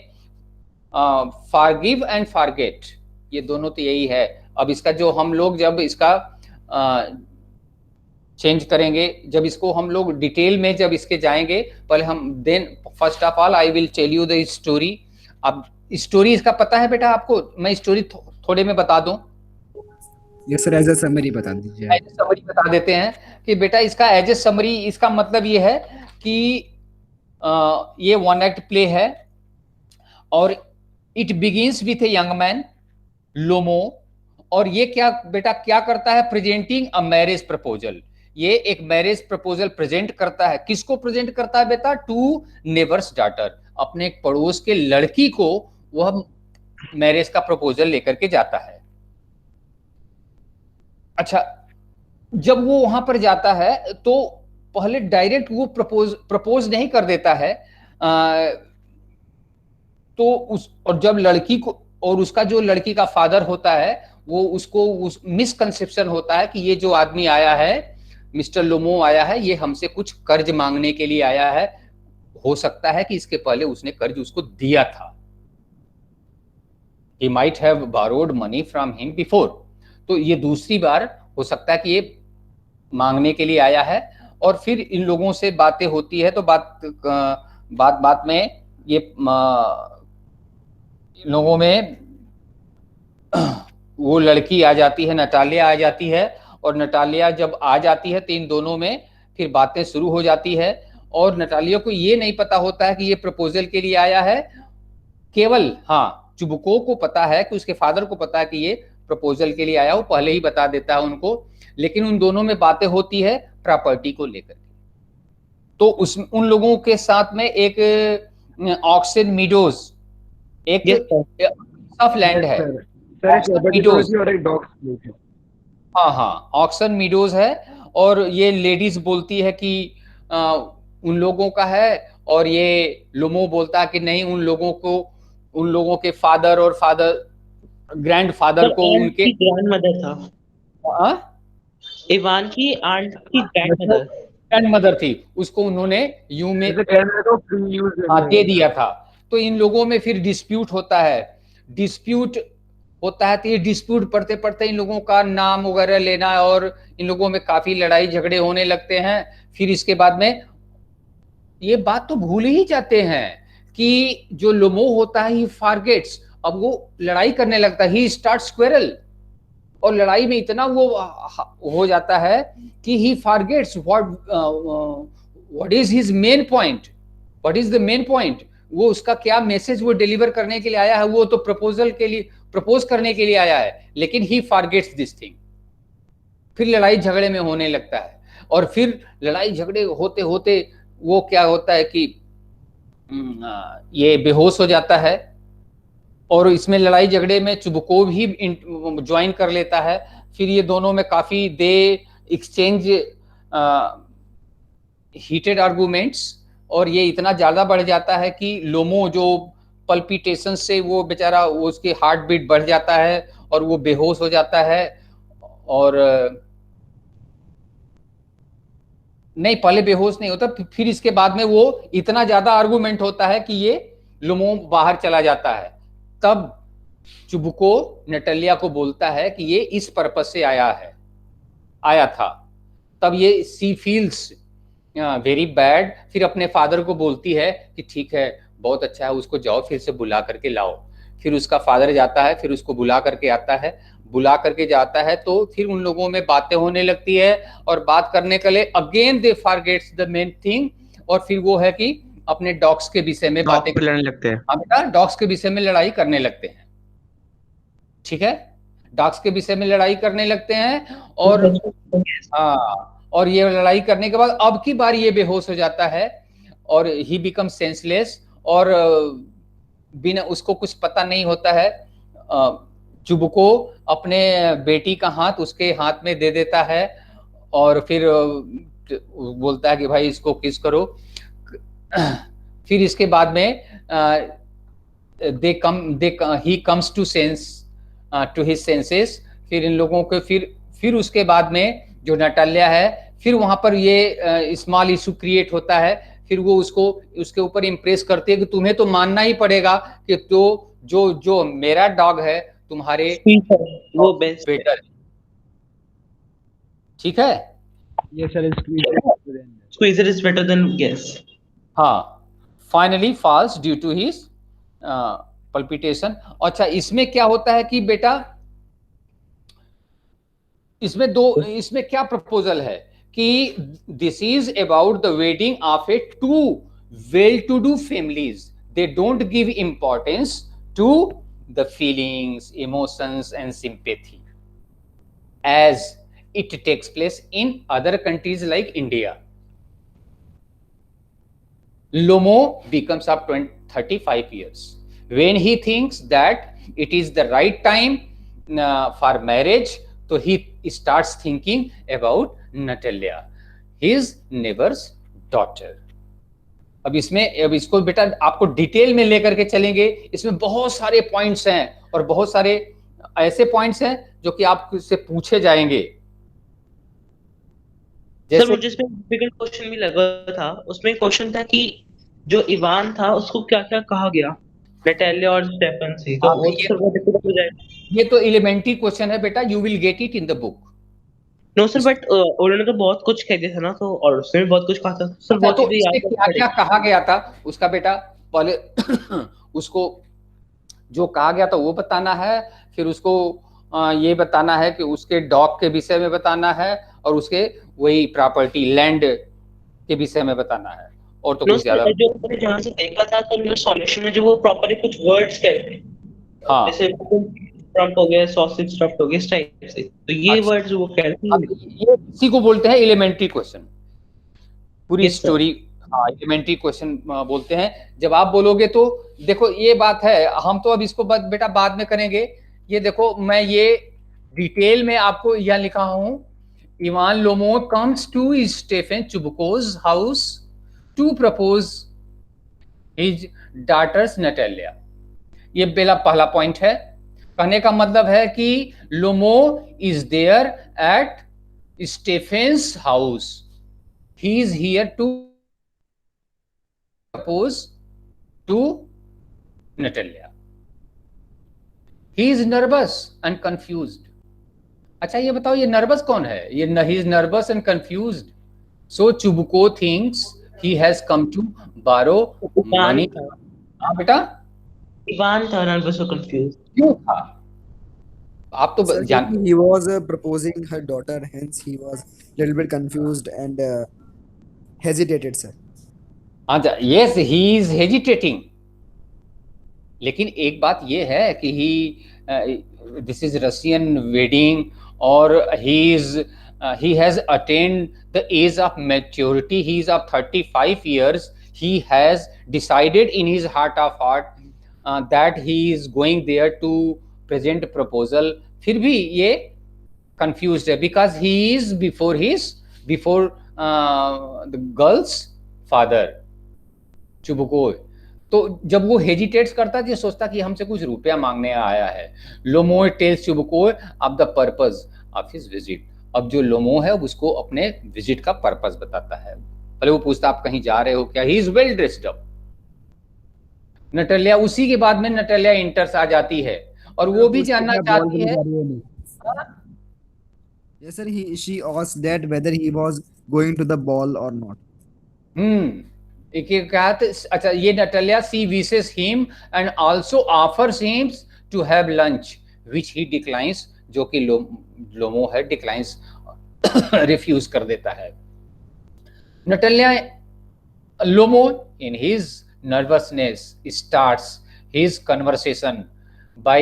forgive and forget, ये दोनों तो यही है। अब इसका जो हम लोग जब इसका चेंज करेंगे, जब इसको हम लोग डिटेल में जब इसके जाएंगे, पहले हम then first of all I will tell you the story. अब स्टोरी इसका पता है बेटा आपको? मैं स्टोरी थोड़े में बता दूं। Yes sir, as a summary बता दीजिए। एज ए समरी बता देते हैं कि बेटा इसका एज ए समरी, इसका मतलब ये है कि ये वन एक्ट प्ले है और it begins with a young man Lomov. और ये क्या बेटा क्या करता है? Presenting a marriage proposal. ये एक मैरिज प्रपोजल प्रेजेंट करता है। किसको प्रेजेंट करता है बेटा? टू नेबर्स डॉटर, अपने एक पड़ोस के लड़की को वह मैरिज का प्रपोजल लेकर के जाता है। अच्छा, जब वो वहां पर जाता है तो पहले डायरेक्ट वो प्रपोज नहीं कर देता है, तो और जब लड़की को, और उसका जो लड़की का फादर होता है वो उसको उस मिसकंसेप्शन होता है कि ये जो आदमी आया है, मिस्टर लोमो आया है, ये हमसे कुछ कर्ज मांगने के लिए आया है। हो सकता है कि इसके पहले उसने कर्ज उसको दिया था। He might have borrowed money from him before. तो ये दूसरी बार हो सकता है कि ये मांगने के लिए आया है। और फिर इन लोगों से बातें होती है, तो बात में ये लोगों में वो लड़की आ जाती है, नटालिया आ जाती है। और नटालिया जब आ जाती है तो इन दोनों में फिर बातें शुरू हो जाती है। और नटालिया को ये नहीं पता होता है कि ये प्रपोजल के लिए आया है, केवल हाँ चुबको को पता है कि उसके फादर को पता है कि ये प्रपोजल के लिए आया, वो पहले ही बता देता है उनको, लेकिन उन दोनों में बातें होती है प्रॉपर्टी को लेकर। तो उन लोगों के साथ में एक ऑक्सन मीडोज, एक Yes, sir. ऑफ लैंड है, सर एक ऑक्सन लेबोरेटरी मीडोज, और एक डॉग्स प्लेस है। हाँ हाँ ऑक्सन मीडोज है, और ये लेडीज बोलती है कि उन लोगों का है, और ये लोमो बोलता है कि नहीं, उन लोगों के फादर और ग्रैंडफादर Sir, को aunt उनके की grandmother था. हाँ इवान की आंट की grandmother. ग्रैंडमदर थी, उसको उन्होंने यूं में जैसे कह रहे तो फ्री यूज दे दिया था। तो इन लोगों में फिर डिस्प्यूट होता है, तो ये डिस्प्यूट पढ़ते पढ़ते इन लोगों का नाम वगैरह लेना, और इन लोगों में काफी लड़ाई झगड़े होने लगते हैं। फिर इसके बाद में ये बात तो भूल ही जाते हैं कि जो लोमो होता है ही फॉरगेट्स, अब वो लड़ाई करने लगता है, ही स्टार्ट स्क्वेरल, और लड़ाई में इतना वो हो जाता है कि he forgets what is his main point, what is the main point, वो उसका क्या मैसेज वो डिलीवर करने के लिए आया है, वो तो प्रपोज करने के लिए आया है, लेकिन ही फॉरगेट्स दिस थिंग। फिर लड़ाई झगड़े में होने लगता है, और फिर लड़ाई झगड़े होते होते वो क्या होता है कि ये बेहोश हो जाता है, और इसमें लड़ाई झगड़े में चुबको भी ज्वाइन कर लेता है। फिर ये दोनों में काफी दे एक्सचेंज हीटेड आर्गुमेंट्स, और ये इतना ज्यादा बढ़ जाता है कि लोमो जो पल्पिटेशन से वो बेचारा उसकी हार्ट बीट बढ़ जाता है और वो बेहोश हो जाता है। और नहीं, पहले बेहोश नहीं होता, फिर इसके बाद में वो इतना ज्यादा आर्गुमेंट होता है कि ये लोमो बाहर चला जाता है। तब चुबको नटालिया को बोलता है कि ये इस पर्पस से आया था। तब ये सी फील्स वेरी बैड, फिर अपने फादर को बोलती है कि ठीक है, बहुत अच्छा है, उसको जाओ फिर से बुला करके लाओ। फिर उसका फादर जाता है, फिर उसको बुला करके जाता है, तो फिर उन लोगों में बातें होने लगती है, और बात करने के लिए again they forgets the main thing, और फिर वो है कि अपने डॉग्स के विषय में बातें लड़ने लगते हैं। हाँ बेटा, डॉग्स के विषय में लड़ाई करने लगते हैं, ठीक है, डॉग्स के विषय में लड़ाई करने लगते हैं। और हाँ, और ये लड़ाई करने के बाद अब की बार ये बेहोश हो जाता है, और ही बिकम सेंसलेस, और बिना उसको कुछ पता नहीं होता है। चुबको अपने बेटी का हाथ उसके हाथ में दे देता है, और फिर बोलता है कि भाई इसको किस करो। फिर इसके बाद में he comes to his senses। फिर इन लोगों को फिर उसके बाद में जो नटालिया है, फिर वहां पर ये स्मॉल इशू क्रिएट होता है। फिर वो उसके ऊपर इम्प्रेस करती है कि तुम्हें तो मानना ही पड़ेगा कि तो जो मेरा डॉग है तुम्हारे वो बेस्ट बेटर, ठीक है। ये sir Squeezer is better than guess. हाँ, finally falls due to his palpitation. अच्छा, इसमें क्या होता है कि बेटा, इसमें क्या प्रपोजल है कि this is about the wedding of a two well to do families, they don't give importance to the feelings, emotions and sympathy as it takes place in other countries like India. Lomo becomes of 35 years when he thinks that it is the right time for marriage, so he starts thinking about Natalia, his neighbor's daughter. अब इसको बेटा आपको detail में लेकर के चलेंगे। इसमें बहुत सारे पॉइंट्स हैं, और बहुत सारे ऐसे पॉइंट्स हैं जो कि आपसे पूछे जाएंगे। सर मुझे इसमें डिफिकल्ट क्वेश्चन भी लगा था। उसमें क्वेश्चन था कि जो इवान था उसको क्या क्या कहा गया नटालिया और स्टेफन से, तो वो सर बहुत डिफिकल्ट हो जाएगा। ये तो एलिमेंट्री क्वेश्चन है बेटा, you will get it in the book. No sir, but उन्होंने तो बहुत कुछ कह दिया था ना, तो और उसमें भी बहुत कुछ कहा था सर। बहुत तो चीजें याद क्या क्या कहा गया था उसका बेटा, पहले उसको जो कहा गया था वो बताना है, फिर उसको ये बताना है कि उसके डॉग के विषय में बताना है, और उसके वही प्रॉपर्टी लैंड के विषय में बताना है, और तो नो कुछ ज्यादा। सर, जो मैंने जहाँ से देखा था तो मेरे सॉल्यूशन में जो वो प्रॉपरली कुछ वर्ड्स कहते हैं, हाँ, जैसे ट्रम्प हो गया, सॉसेज स्टफ्ड हो गया, इस टाइप से, तो ये अच्छा। वर्ड्स वो कहते अब हैं। ये इसी को बोलते हैं एलिमेंट्री क्वेश्चन, पूरी यस सर। स्टोरी। हाँ, एलिमेंट्री क्वेश्चन बोलते हैं। जब आप बोलोगे तो देखो ये बात है, हम तो अब इसको बेटा बाद में करेंगे। ये देखो मैं ये डिटेल में आपको यह लिखा हूं, Ivan Lomov comes to Stefan Chubukov's house to propose his daughters Natalia. ये पहला पॉइंट है। कहने का मतलब है कि Lomov is there at Stefan's house, he is here to propose to Natalia. He is nervous and confused. अच्छा ये बताओ, ये नर्वस कौन है? ये he is nervous and confused. So Chubuko thinks he has come to borrow Ivan money. था, हाँ बेटा, इवान था, आई वाज सो कंफ्यूज। क्यों था? आप तो Sir, जान, क्योंकि he was proposing her daughter, hence he was little bit confused and hesitated, sir. अच्छा, yes he is hesitating, लेकिन एक बात ये है कि he this is Russian wedding, और he has attend the age of maturity, he is of 35 years, he has decided in his heart of heart that he is going there to present proposal, फिर भी ये confused है because he is before the girl's father चुबको। तो जब वो hesitates करता है, ये सोचता कि हमसे कुछ रुपया मांगने आया है। Lomov tells Chubukov of the purpose of his visit. अब जो लोमो है उसको अपने विजिट का पर्पस बताता है। पहले वो पूछता आप कहीं जा रहे हो क्या? He is well dressed up. Natalia, उसी के बाद में नटालिया इंटर्स आ जाती है और वो भी जानना चाहती है। Yes, sir. She asked that whether he was going to the ball or not. एक क्या था? अच्छा, ये Natalia she wishes him and also offers him to have lunch which he declines, जो कि लोमो है डिक्लाइंस, रिफ्यूज कर देता है। Natalia, Lomov in his nervousness starts his conversation by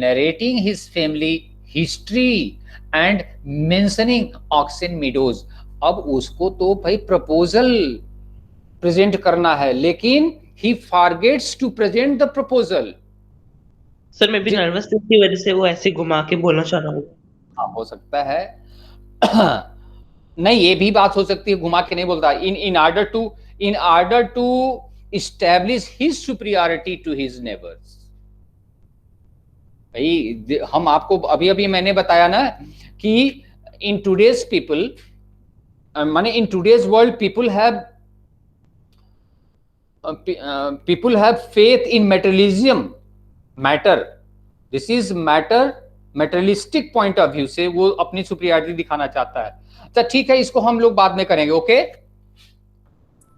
narrating his family history and mentioning Oxen Meadows। अब उसको तो भाई प्रपोजल प्रेजेंट करना है, लेकिन he forgets to present the proposal। Sir मैं भी नर्वस थी, इसकी वजह से वो ऐसे घुमा के बोलना चाह रहा हूँ। हाँ, हो सकता है। नहीं, ये भी बात हो सकती है, घुमा के नहीं बोलता। in order to establish his superiority to his neighbors। भाई हम आपको अभी अभी मैंने बताया ना कि इन टूडेज पीपल, माने इन today's world people have faith in materialism, matter, this is matter, materialistic point of view से वो अपनी सुपीरियरिटी दिखाना चाहता है। अच्छा ठीक है, इसको हम लोग बाद में करेंगे। Okay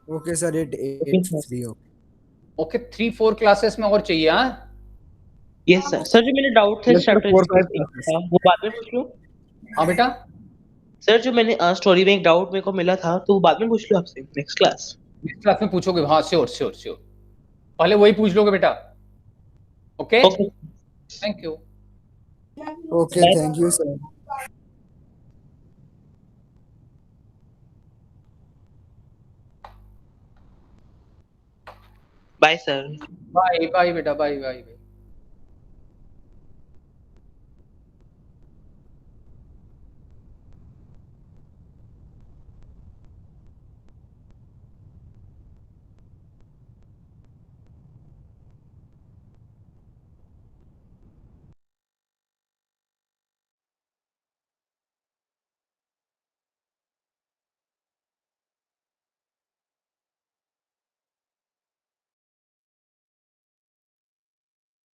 Okay, sir. It's free. Okay, 3-4 classes में और चाहिए। हाँ यस सर। सर जो मेरे डाउट थे Yes, sir. Chapter 4-5 classes. वो बाद में पूछ लूं? हाँ बेटा, सर जो मैंने स्टोरी में एक डाउट मेरे को मिला था, तो वो बाद में पूछ लूं आपसे नेक्स्ट क्लास? नेक्स्ट क्लास में पूछोगे? हाँ श्योर श्योर श्योर, पहले वही पूछ लोगे बेटा। Okay, okay. Thank you. Okay, thank you, sir. Bye sir. Bye bye बेटा, बाय बाय।